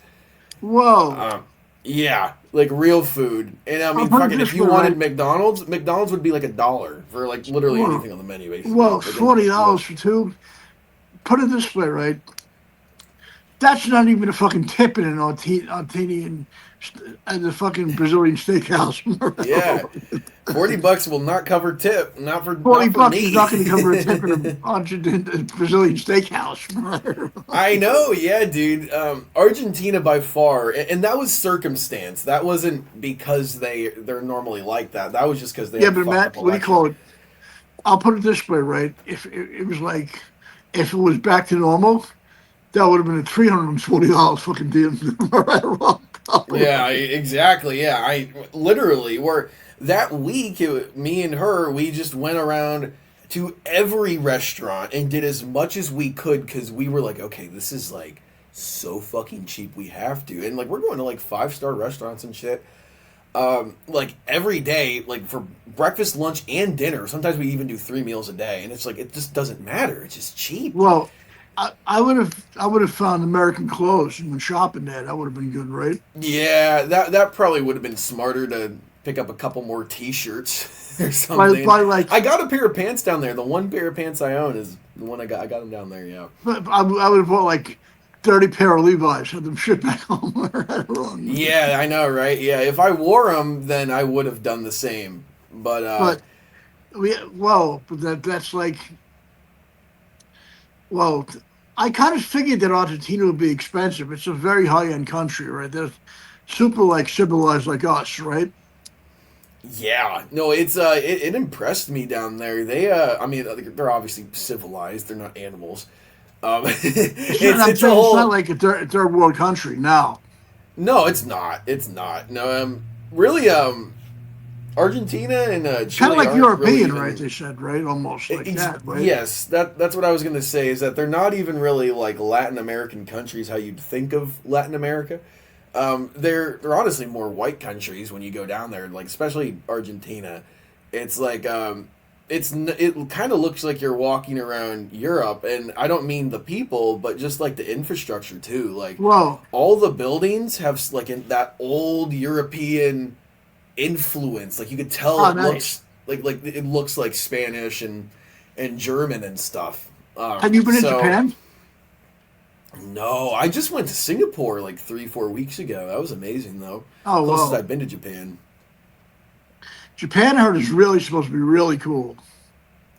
Whoa. Um, yeah, like real food. And I I'll mean, put it fucking, if this you way, wanted right? McDonald's would be like $1 for like literally Whoa. anything on the menu, basically. Whoa, Like, and, $40 for two? Put it this way, right? That's not even a fucking tip in an Argentinian and the fucking Brazilian steakhouse. yeah, $40 will not cover tip. Forty Not for bucks is me. not going to cover a tip in an Argentine Brazilian steakhouse. I know, yeah, dude. Argentina by far, and that was circumstance. That wasn't because they're normally like that. That was just because they Yeah, had a but fucked up Matt, what do you election. call it? I'll put it this way, right? If it was like, if it was back to normal, that would have been a $340 fucking deal. Right or wrong? Yeah, exactly. Yeah, I literally were that week. Me and her, we just went around to every restaurant and did as much as we could because we were like, okay, this is like so fucking cheap. We have to, and like we're going to like 5-star restaurants and shit. Like every day, like for breakfast, lunch, and dinner. Sometimes we even do 3 meals a day, and it's like it just doesn't matter. It's just cheap. Well, I would have found American clothes and went shopping there. That would have been good, right? Yeah, that probably would have been smarter to pick up a couple more T-shirts or By something. like, I got a pair of pants down there. The one pair of pants I own is the one I got. I got them down there. Yeah. I would have bought like 30 pair of Levi's, had them shipped back home. Wrong. Yeah, I know, right? Yeah, if I wore them, then I would have done the same. But But but that's like, Well, I kind of figured that Argentina would be expensive. It's a very high end country, right? They're super like civilized like us, right? Yeah, no, it impressed me down there. I mean, they're obviously civilized. They're not animals. It's not. I'm It's a saying it's not whole. like a third world country. No, No, it's not. It's not. No, really, Argentina and kind of Chile like aren't really European, right? even. They said, right? Almost like that, right? Yes, that's what I was gonna say. Is that they're not even really like Latin American countries how you'd think of Latin America. They're honestly more white countries when you go down there, like especially Argentina. It's like it kind of looks like you're walking around Europe, and I don't mean the people, but just like the infrastructure too. Like Well, all the buildings have like in that old European influence. Like you could tell oh, it nice. looks like it looks like Spanish and German and stuff. Have you been in So Japan? no, I just went to Singapore like 3 4 weeks ago. That was amazing though. Oh, Closest well, I've been to Japan. Japan, I heard, is really supposed to be really cool.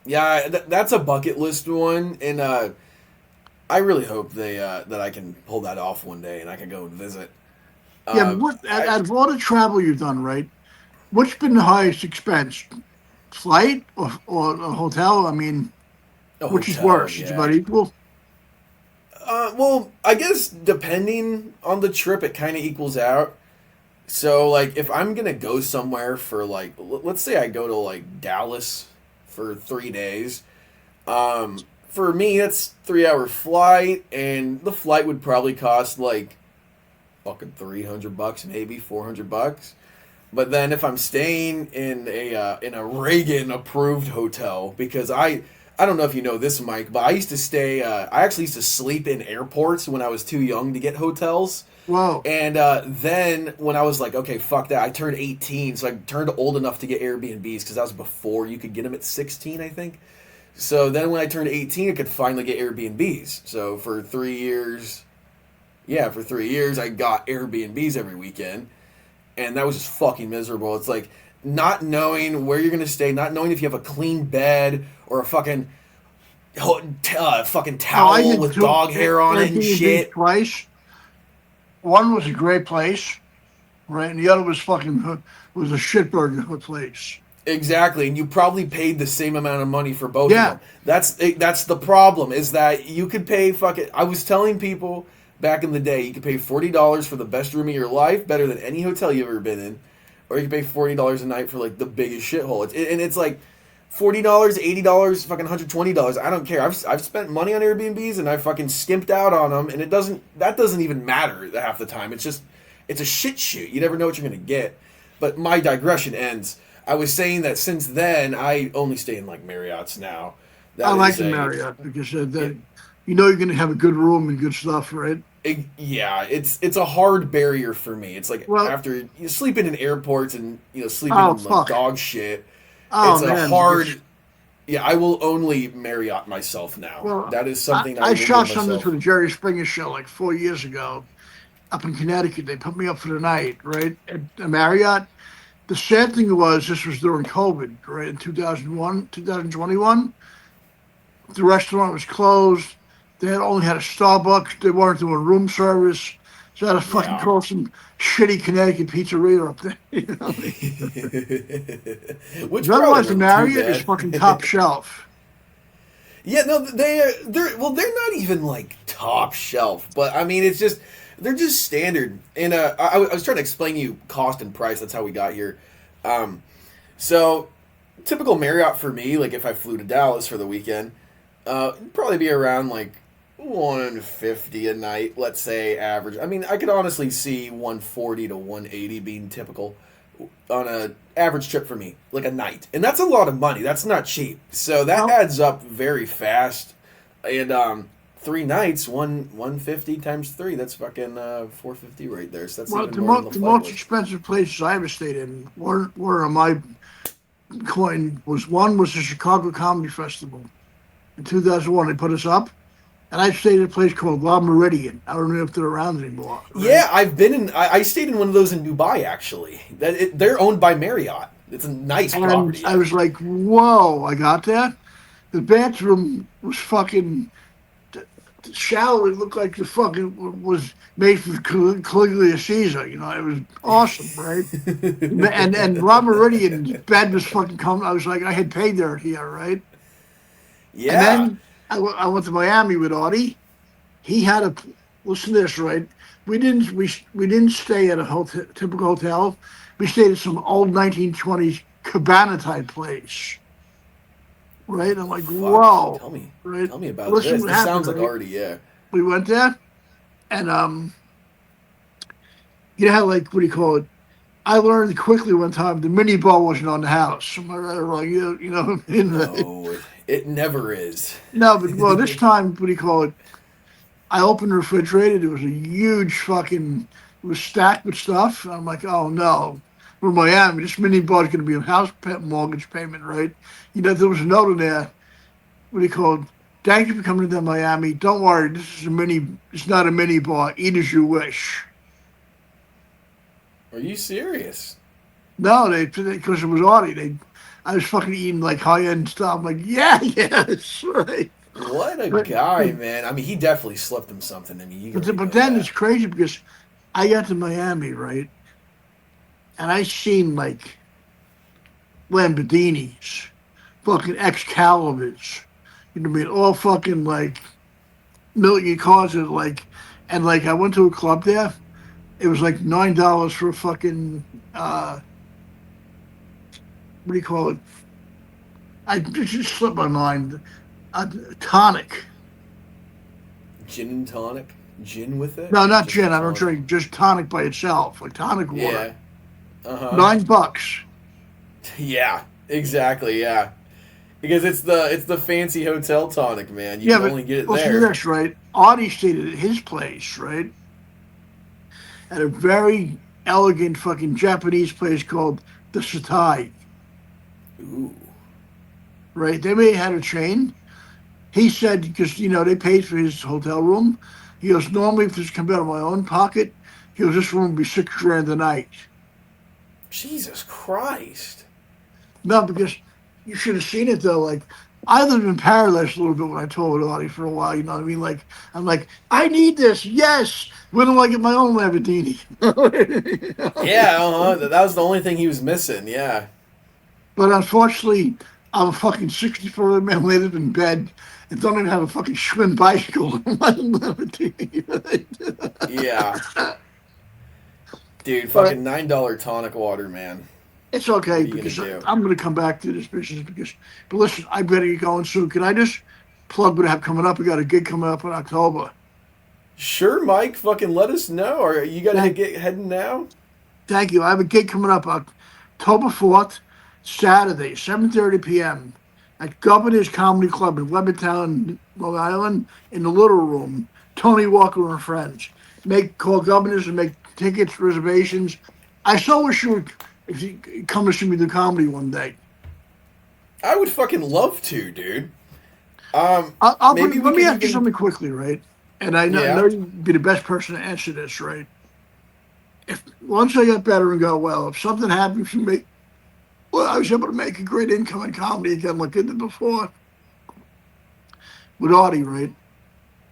Yeah, that's a bucket list one, and I really hope that I can pull that off one day and I can go and visit. Yeah, but Uh, what I out of all the travel you've done, right? What's been the highest expense? Flight or a hotel? I mean, a which is hotel, worse? It's yeah. about equal. Well, I guess depending on the trip, it kind of equals out. So, like, if I'm gonna go somewhere for like, let's say I go to like Dallas for 3 days. For me, that's 3 hour flight, and the flight would probably cost like fucking $300, maybe $400. But then if I'm staying in a Reagan approved hotel, because I don't know if you know this, Mike, but I used to stay. I actually used to sleep in airports when I was too young to get hotels. Whoa. And then when I was like, okay, fuck that, I turned 18, so I turned old enough to get Airbnbs because that was before you could get them at 16, I think. So then when I turned 18, I could finally get Airbnbs. So for 3 years, yeah, for 3 years, I got Airbnbs every weekend. And that was just fucking miserable. It's like not knowing where you're going to stay, not knowing if you have a clean bed or a fucking Oh, I towel did with two dog hair on it and Airbnb shit. twice. One was a great place, right, and the other was was a shitburger of a place. Exactly, and you probably paid the same amount of money for both of Yeah. them. That's the problem is that you could pay fucking. I was telling people back in the day you could pay $40 for the best room of your life, better than any hotel you've ever been in, or you could pay $40 a night for like the biggest shithole. And it's like $40, $80, fucking $120. I don't care. I've spent money on Airbnbs and I fucking skimped out on them, and that doesn't even matter half the time. It's a shit shoot. You never know what you're gonna get. But my digression ends. I was saying that since then I only stay in like Marriott's now. I That like is the a Marriott because it, you know you're going to have a good room and good stuff, right? yeah, it's a hard barrier for me. It's like Well, after you sleeping in airports and sleeping oh in like fuck, dog shit. oh It's a man, because hard. Yeah, I will only Marriott myself now. well, That is something I I will give shot something for myself. the Jerry Springer show like 4 years ago up in Connecticut. They put me up for the night, right, at the Marriott. The sad thing was this was during COVID, right, in 2001, 2021. The restaurant was closed. They had only had a Starbucks. They weren't doing room service. So I had to fucking Yeah. call some shitty Connecticut pizzeria up there. You know? Which But probably otherwise, the wasn't too Marriott is bad. fucking top shelf. Yeah, no, they're not even like top shelf, but I mean it's just they're just standard. And I was trying to explain to you cost and price. That's how we got here. Um, so typical Marriott for me, like if I flew to Dallas for the weekend, it'd probably be around like 150 a night, let's say average. I mean, I could honestly see 140 to 180 being typical on a average trip for me, like a night. And that's a lot of money. That's not cheap. So that Well, adds up very fast. And 3 nights, 150 times 3, that's fucking 450 right there. So that's well, even more than the the flight most was. expensive places I ever stayed in were on my coin was one was the Chicago Comedy Festival. In 2001, they put us up, and I stayed at a place called La Meridian. I don't know if they're around anymore, right? Yeah, I stayed in one of those in Dubai actually. They're owned by Marriott. It's a nice And property I was actually. like, whoa, I got that. The bathroom was fucking shower looked like the fucking was made from Caligula Caesar. You know, it was awesome, right? And Robert Meridian's bed was fucking coming. I was like, I had paid there here, right? And Yeah. then I went to Miami with Audie. He had a listen to this, right? We didn't stay at a hotel, typical hotel. We stayed at some old 1920s cabana type place, right? I'm like, Fuck. whoa, Tell me. right? Tell me about Listen, this. what This happened, sounds like right? already, yeah. We went there, and you know how like what do you call it? I learned quickly one time the mini bar wasn't on the house. Am I right or wrong? You know what I mean? Right? No, it never is. No, but well, this time, what do you call it? I opened the refrigerator. There was a huge fucking. It was stacked with stuff. I'm like, oh no, we're in Miami. This mini bar is going to be a mortgage payment, right? You know, there was a note in there. What do you call it? Thank you for coming to Miami. Don't worry, this is a mini. It's not a mini bar. Eat as you wish. Are you serious? No, they because it was Audie. I was fucking eating like high end stuff. I'm like, yeah, yes, right. What a But guy, but man. I mean, he definitely slipped him something. I mean, you already but know then it's that. crazy because I got to Miami, right, and I seen like Lamborghinis, fucking Excaliburs, you know what I mean, all fucking like million cars, and like I went to a club there. It was like $9 for a fucking what do you call it? I just slipped my mind. A tonic. Gin and tonic? Gin with it? No, Or not just a gin. I don't tonic? drink. Just tonic by itself, like tonic water. Yeah. Uh huh. $9. Yeah. Exactly. Yeah. Because it's the fancy hotel tonic, man. You Yeah, can but only get it listen to there. this, right? Audie stayed at his place, right? At a very elegant fucking Japanese place called the Satai, Ooh. right? They may have had a chain. He said, because, you know, they paid for his hotel room. He goes, normally if this comes out of my own pocket, he goes, this room would be $6 grand a night. Jesus Christ. No, because you should have seen it though. Like I lived in paradise a little bit when I toured with Audie for a while. You know what I mean? Like I'm like, I need this. Yes. When do I get my own Lamborghini? Yeah. Uh huh. That was the only thing he was missing. Yeah. But unfortunately, I'm a fucking 64 man laid in bed and don't even have a fucking Schwinn bicycle. Yeah. Dude, But fucking $9 tonic water, man. it's okay What are you gonna because do? I'm going to come back to this business because. But listen, I better get going soon. Can I just plug what I have coming up? We got a gig coming up in October. Sure, Mike. Fucking let us know. Or you gotta Thank, get heading now. thank you. I have a gig coming up October 4th, Saturday, 7:30 p.m. at Governor's Comedy Club in Levittown, Long Island, in the Little Room. Tony Walker and friends. Call Governors and make tickets, reservations. I so wish you would if you come to see me do comedy one day. I would fucking love to, dude. Maybe we Let me could ask you even. something quickly, right? And I Yeah. know you'd be the best person to answer this, right? If once I got better and got well, if something happened to me, well, I was able to make a great income in comedy again, like I did before with Audie, right?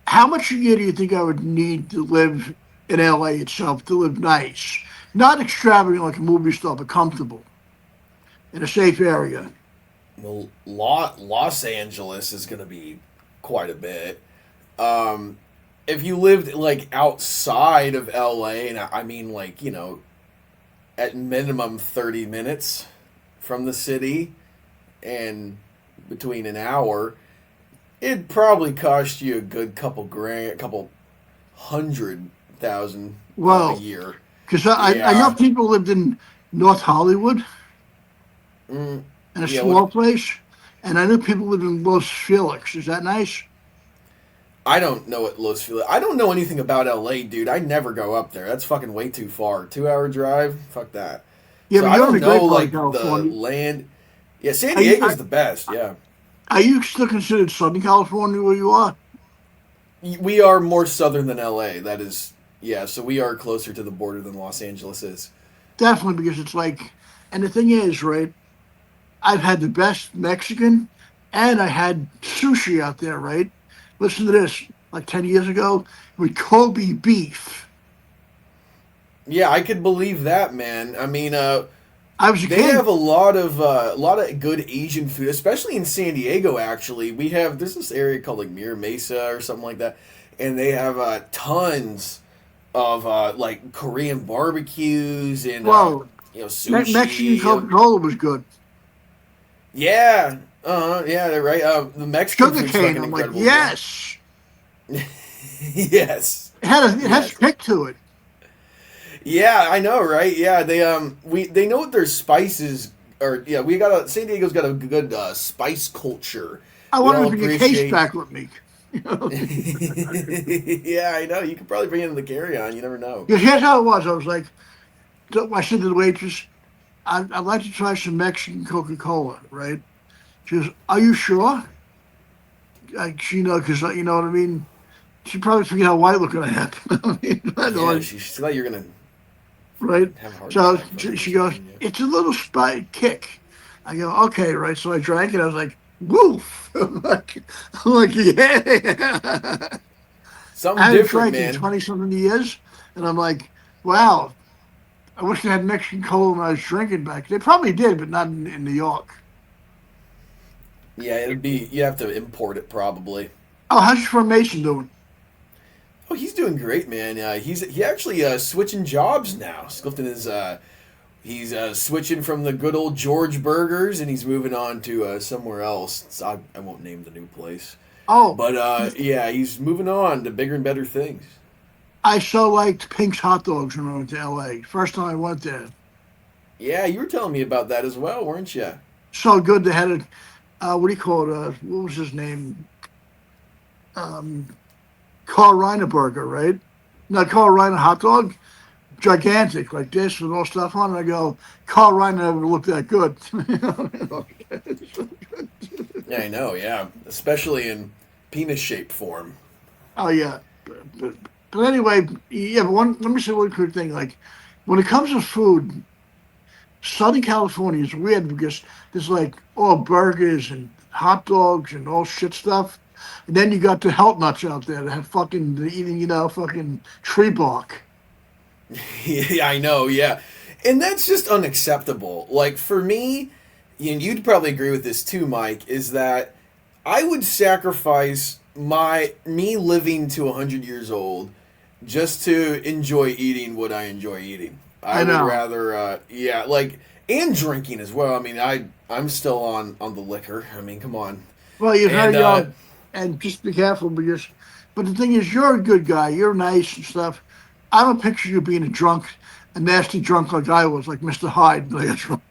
How much a year do you think I would need to live in LA itself to live nice? Not extravagant like a movie star, but comfortable in a safe area. Well, Los Angeles is gonna be quite a bit. Um, if you lived like outside of LA, and I mean like at minimum 30 minutes from the city, and between an hour, it'd probably cost you a good couple grand, a couple 100,000 a Well, year. because I know Yeah. people lived in North Hollywood Mm, in a yeah. small place, and I know people lived in Los Felix. Is that nice? I don't know what Los Feliz. I don't know anything about LA, dude. I never go up there. That's fucking way too far. 2 hour drive. Fuck that. Yeah, So but I you're in don't a great know part of like the California. land. Yeah, San Are you, Diego's the best. Yeah, are you still considered Southern California where you are? we are more southern than LA. That is, yeah. So we are closer to the border than Los Angeles is. Definitely, because it's like, and the thing is, right? I've had the best Mexican, and I had sushi out there, right? Listen to this. like 10 years ago with Kobe beef. Yeah, I could believe that, man. I mean, I was a they kid. have a lot of good Asian food, especially in San Diego. Actually, there's this area called like Mira Mesa or something like that, and they have tons of like Korean barbecues and Well, Mexican sushi. Coca-Cola was good. Yeah, yeah, they're right. The Mexican food's Sugarcane. fucking I'm like, incredible as well. yes. Yes, It has yes. kick to it. Yeah, I know, right? Yeah, they know what their spices are. Yeah, we got San Diego's got a good spice culture. I We wanted all to bring a case appreciate. back with me. You know? Yeah, I know. You could probably bring it in the carry on. You never know. Because here's how it was. I was like, I said to the waitress, I'd like to try some Mexican Coca-Cola, right? She goes, are you sure? Like, because you know what I mean? She probably forget how white looking I am. I mean, Yeah, she thought you're gonna right? have a heart So attack from it or she goes, something. Yeah. it's a little kick. I go, okay, right. So I drank it. I was like, woof. I'm like, yeah. I Something haven't different, drank in man. 20 something years. And I'm like, wow, I wish they had Mexican Cola when I was drinking back. They probably did, but not in New York. Yeah, it'd be you have to import it probably. Oh, how's your formation doing? Oh, he's doing great, man. He actually switching jobs now. Clifton is he's switching from the good old George Burgers and he's moving on to somewhere else. So I won't name the new place, Oh, but yeah, he's moving on to bigger and better things. I so liked Pink's hot dogs when I went to LA. First time I went there. Yeah, you were telling me about that as well, weren't you? So good. They had what do you call it? What was his name? Um, Carl Reiner burger, right? Not Carl Reiner hot dog. Gigantic, like this with all stuff on it. I go, Carl Reiner never looked that good. Yeah, I know. Yeah, especially in penis shaped form. Oh, yeah. But anyway, yeah, but let me say one quick thing. Like, when it comes to food, Southern California is weird because there's like all burgers and hot dogs and all shit stuff. And then you got the health nuts out there that have fucking eating, fucking tree bark. Yeah, I know. Yeah, and that's just unacceptable. Like for me, and you'd probably agree with this too, Mike, is that I would sacrifice me living to 100 years old just to enjoy eating what I enjoy eating. I I would know. rather, yeah, like and drinking as well. I mean, I'm still on the liquor. I mean, come on, Well, you're and very young, and just be careful because. But the thing is, you're a good guy. You're nice and stuff. I don't picture you being a nasty drunk like I was, like Mr. Hyde.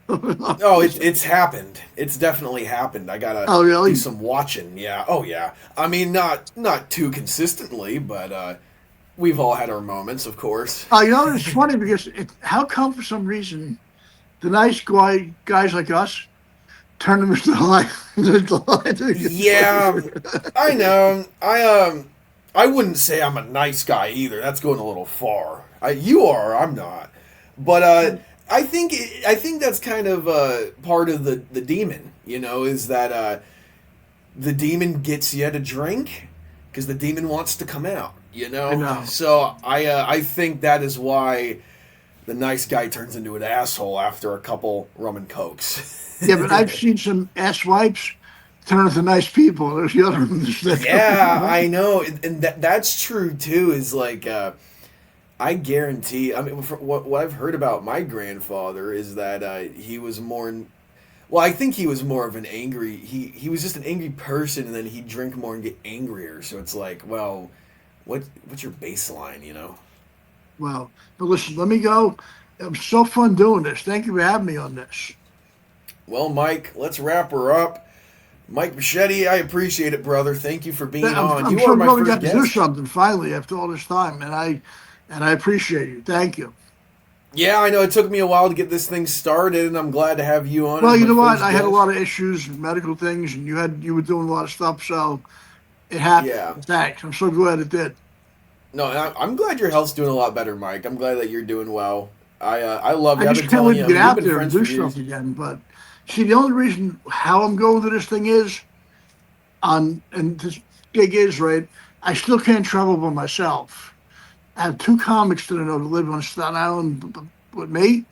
oh, it's happened. It's definitely happened. I gotta Oh, do really? some watching. Yeah. Oh, yeah. I mean, not too consistently, but we've all had our moments, of course. It's funny because how come for some reason the nice guys like us turn to Mr. Hyde? Yeah, I know. I wouldn't say I'm a nice guy either. That's going a little far. You are. I'm not. But I think that's kind of part of the demon. Is that the demon gets you to drink because the demon wants to come out. I know. So I think that is why the nice guy turns into an asshole after a couple rum and cokes. Yeah, but I've seen some ass wipes turn into nice people. There's the other ones. Yeah, I know, and that's true too. Is like I guarantee. I mean, what I've heard about my grandfather is that he was more. Well, I think he was more of an angry. He was just an angry person, and then he'd drink more and get angrier. So it's like, well, what's your baseline? Well, but listen, let me go. It was so fun doing this. Thank you for having me on this. Well, Mike, let's wrap her up. Mike Bocchetti, I appreciate it, brother. Thank you for being on. I'm You so are my glad we first got to do guest. something finally after all this time, and I appreciate you. Thank you. Yeah, I know it took me a while to get this thing started, and I'm glad to have you on. Well, as you my know what? first I had a guest. lot of issues, medical things, and you were doing a lot of stuff, so it happened. Yeah. Thanks. I'm so glad it did. No, and I'm glad your health's doing a lot better, Mike. I'm glad that you're doing well. I love I you. I've just been can't wait telling to you. I get mean, we've out been there and friends do for years. stuff again. But see, the only reason how I'm going to this thing is and gig is, right, I still can't travel by myself. I have two comics that I know that live on Staten Island with me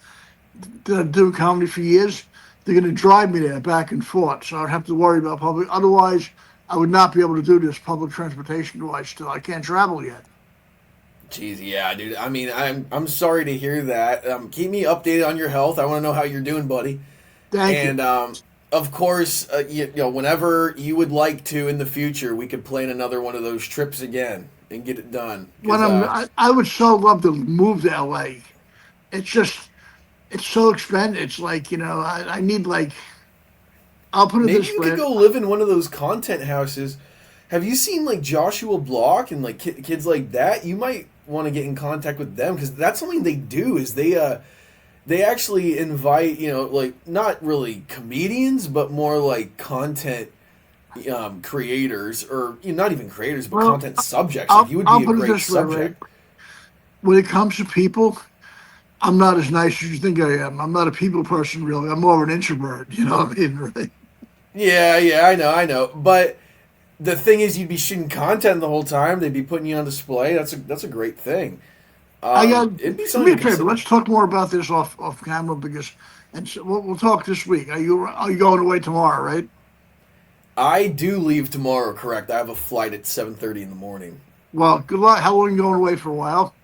that I've doing comedy for years. They're going to drive me there back and forth, so I'd have to worry about public. Otherwise, I would not be able to do this public transportation wise. Still, I can't travel yet. Jeez, yeah, dude. I mean, I'm sorry to hear that. Keep me updated on your health. I want to know how you're doing, buddy. Thank you. And of course, whenever you would like to in the future, we could plan another one of those trips again and get it done. When I would so love to move to LA. It's just, it's so expensive. It's like, I need like, I'll put it maybe this you way. could go live in one of those content houses. Have you seen like Joshua Block and like kids like that? You might want to get in contact with them because that's something they do. Is they actually invite like not really comedians but more like content creators or not even creators but Well, content subjects. Like I'll, you would I'll be a put it great this way, right? subject. When it comes to people, I'm not as nice as you think I am. I'm not a people person, really. I'm more of an introvert. You know what I mean? Right? Yeah, I know. But the thing is, you'd be shooting content the whole time. They'd be putting you on display. That's a great thing. I got. It'd be Do me something a to favor. consider. Let's talk more about this off camera because, and so we'll talk this week. Are you going away tomorrow? Right? I do leave tomorrow. Correct. I have a flight at 7:30 in the morning. Well, good luck. How long are you going away for a while?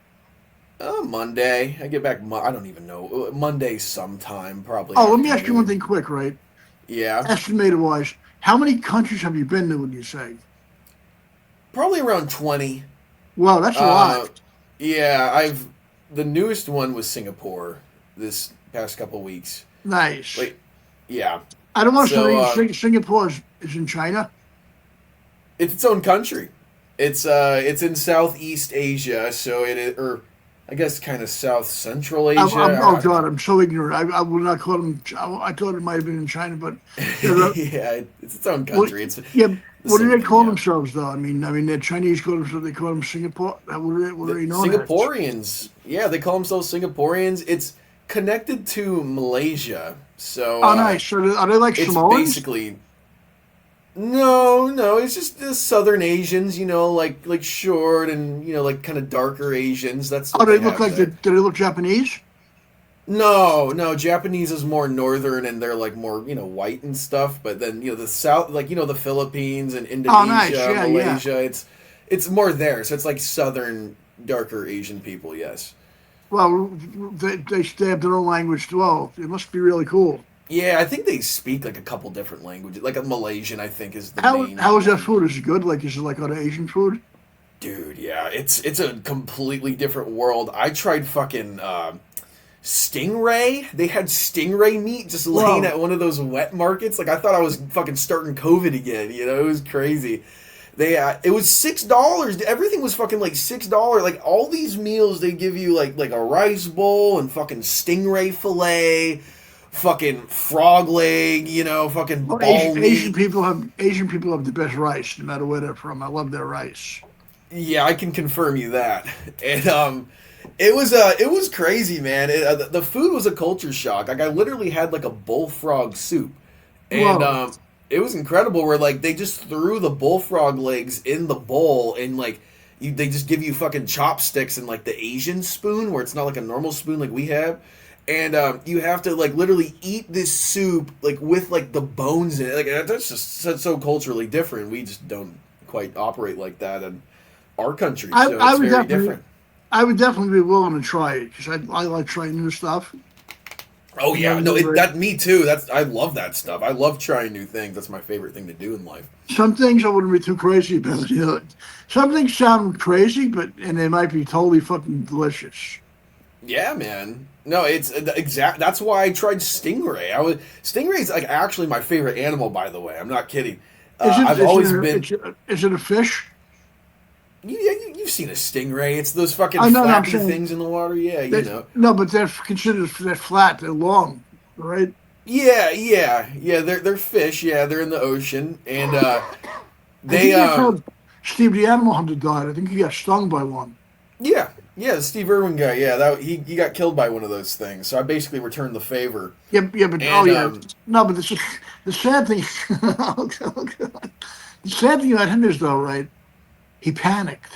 Monday. I get back. I don't even know. Monday sometime, probably Oh, let me ask you one afternoon. thing quick, right? Yeah, Estimated wise, how many countries have you been to? Would you say? probably around 20. Wow, that's a Uh, lot. yeah. The newest one was Singapore this past couple weeks. Nice. Wait, yeah. I don't want to So say Singapore is in China. it's its own country. It's in Southeast Asia, so it is, or I guess kind of South Central Asia. Oh I don't God, I'm so ignorant. I would not call them. I thought it might have been in China, but know. Yeah, it's its own what, country. It's yeah. the What do same they thing. call Yeah. themselves though? I mean, the Chinese call themselves. They call them Singapore. What are The they known as? Singaporeans, yeah, they call themselves Singaporeans. It's connected to Malaysia, so Oh, nice. So are they like it's Samoans? basically no, it's just the Southern Asians, like short and like kind of darker Asians. That's Oh, what they they look have like. there. Do they look Japanese? No, Japanese is more northern and they're like more white and stuff. But then the South, like the Philippines and Oh, nice. Indonesia, Yeah, yeah. Malaysia, it's more there. So it's like southern darker Asian people. Yes. Well, they have their own language too. Well, it must be really cool. Yeah, I think they speak like a couple different languages. Like a Malaysian, I think, is the main How is that one. food? Is it good? Like is it like other Asian food? Dude, yeah, it's a completely different world. I tried fucking stingray. They had stingray meat just laying Whoa. at one of those wet markets. Like I thought I was fucking starting COVID again. It was crazy. It was $6. Everything was fucking like $6. Like all these meals, they give you like a rice bowl and fucking stingray fillet, fucking frog leg, fucking Well, ball meat. Asian people have the best rice, no matter where they're from. I love their rice. Yeah, I can confirm you that. And it was crazy, man. The food was a culture shock. Like I literally had like a bullfrog soup, and Whoa. it was incredible. Where like they just threw the bullfrog legs in the bowl, and like they just give you fucking chopsticks and like the Asian spoon, where it's not like a normal spoon like we have. And you have to like literally eat this soup like with like the bones in it. Like that's just so culturally different. We just don't quite operate like that in our country, I, so I it's would very definitely different. I would definitely be willing to try it because I like trying new stuff. Oh You know, yeah, no, where that me too. I love that stuff. I love trying new things. That's my favorite thing to do in life. some things I wouldn't be too crazy about. Some things sound crazy, and they might be totally fucking delicious. Yeah, man. No, it's exact. That's why I tried stingray. Stingray's like actually my favorite animal. By the way, I'm not kidding. Is it I've is it always a, been. is it a fish? You've seen a stingray. It's those fucking I know. I'm flappy saying things in the water. Yeah, you that, know. no, but they're considered they're flat. They're long, right? Yeah. They're fish. Yeah, they're in the ocean, and I think they that's how Steve the Animal Hunter died. I think he got stung by one. yeah, the Steve Irwin guy. Yeah, he got killed by one of those things. So I basically returned the favor. Yeah, but And no, but the sad thing, oh God, The sad thing about him is, though, right? He panicked.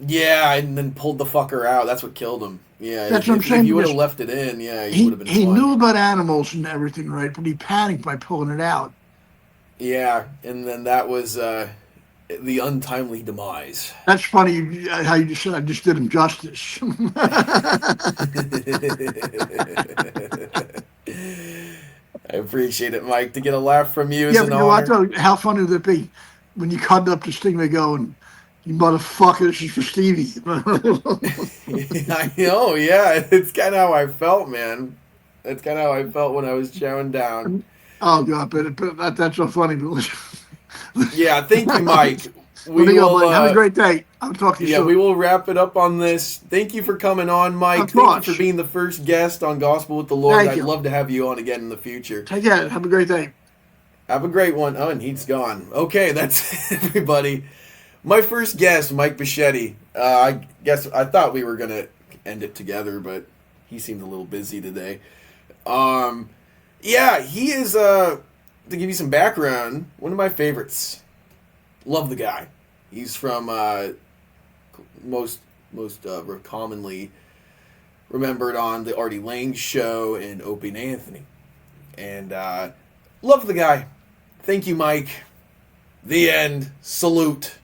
Yeah, and then pulled the fucker out. That's what killed him. Yeah, That's what I'm if saying, you would have because left it in, yeah, he would he have been he fine. knew about animals and everything, right? But he panicked by pulling it out. Yeah, and then that was the untimely demise. That's funny how you just said I just did him justice. I appreciate it, Mike. To get a laugh from you is Yeah, an but you know what, honor. though? How funny would it be when you cut up this thing, they go, and you motherfucker, this is for Stevie. I know, yeah. It's kind of how I felt, man. That's kind of how I felt when I was chowing down. Oh, God, that's so funny. Yeah, thank you, Mike. Let We me go, will, buddy. Have a great day. I'll talk to you yeah, soon. we will wrap it up on this. Thank you for coming on, Mike. Of Thank you for course. being the first guest on Gospel with the Lord. Thank I'd you. love to have you on again in the future. Take care. Have a great day. Have a great one. Oh, and he's gone. Okay, that's everybody. My first guest, Mike Bocchetti. I guess I thought we were gonna end it together, but he seemed a little busy today. Yeah, he is. To give you some background, one of my favorites. Love the guy. He's from most commonly remembered on the Artie Lang show and Opie and Anthony, and love the guy. Thank you, Mike. The end. Salute.